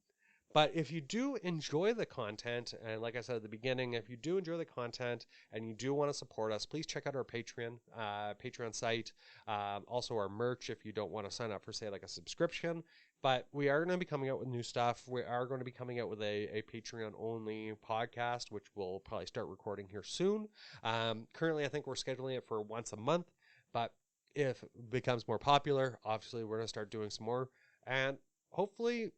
[SPEAKER 2] But if you do enjoy the content, and like I said at the beginning, if you do enjoy the content and you do want to support us, please check out our Patreon site. Also our merch if you don't want to sign up for say like a subscription. But we are going to be coming out with new stuff. We are going to be coming out with a Patreon only podcast, which we'll probably start recording here soon. Currently, I think we're scheduling it for once a month, but if it becomes more popular, obviously we're going to start doing some more. And hopefully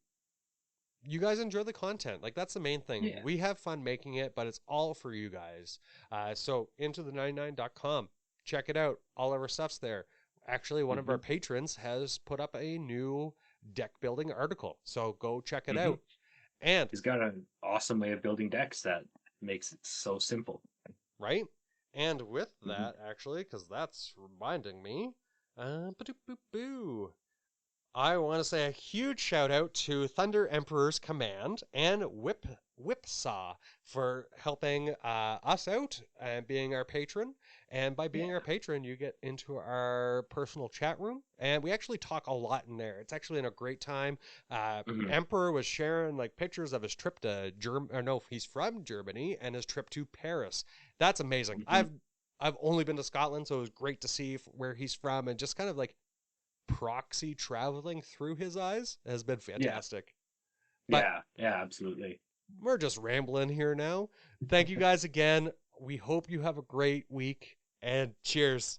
[SPEAKER 2] you guys enjoy the content. Like that's the main thing.
[SPEAKER 1] Yeah.
[SPEAKER 2] We have fun making it, but it's all for you guys. So into the 99.com. Check it out. All of our stuff's there. Actually, one of our
[SPEAKER 1] Hmm.
[SPEAKER 2] patrons has put up a new deck building article. So go check it
[SPEAKER 1] Hmm.
[SPEAKER 2] out. And
[SPEAKER 1] He's got an awesome way of building decks that makes it so simple.
[SPEAKER 2] right? And with
[SPEAKER 1] Hmm.
[SPEAKER 2] that, actually, because that's reminding me, boo. I want to say a huge shout out to Thunder Emperor's Command and Whipsaw for helping us out and being our patron. And by being our
[SPEAKER 1] Yeah.
[SPEAKER 2] patron, you get into our personal chat room, and we actually talk a lot in there. It's actually in a great time.
[SPEAKER 1] Hmm.
[SPEAKER 2] Emperor was sharing like pictures of his trip to Germany, or no, he's from Germany, and his trip to Paris. That's amazing.
[SPEAKER 1] Hmm.
[SPEAKER 2] I've only been to Scotland, so it was great to see where he's from and just kind of like proxy traveling through his eyes has been
[SPEAKER 1] Yeah.
[SPEAKER 2] fantastic. But
[SPEAKER 1] Yeah. Yeah. Absolutely.
[SPEAKER 2] we're just rambling here now. Thank you guys again. We hope you have a great week, And cheers.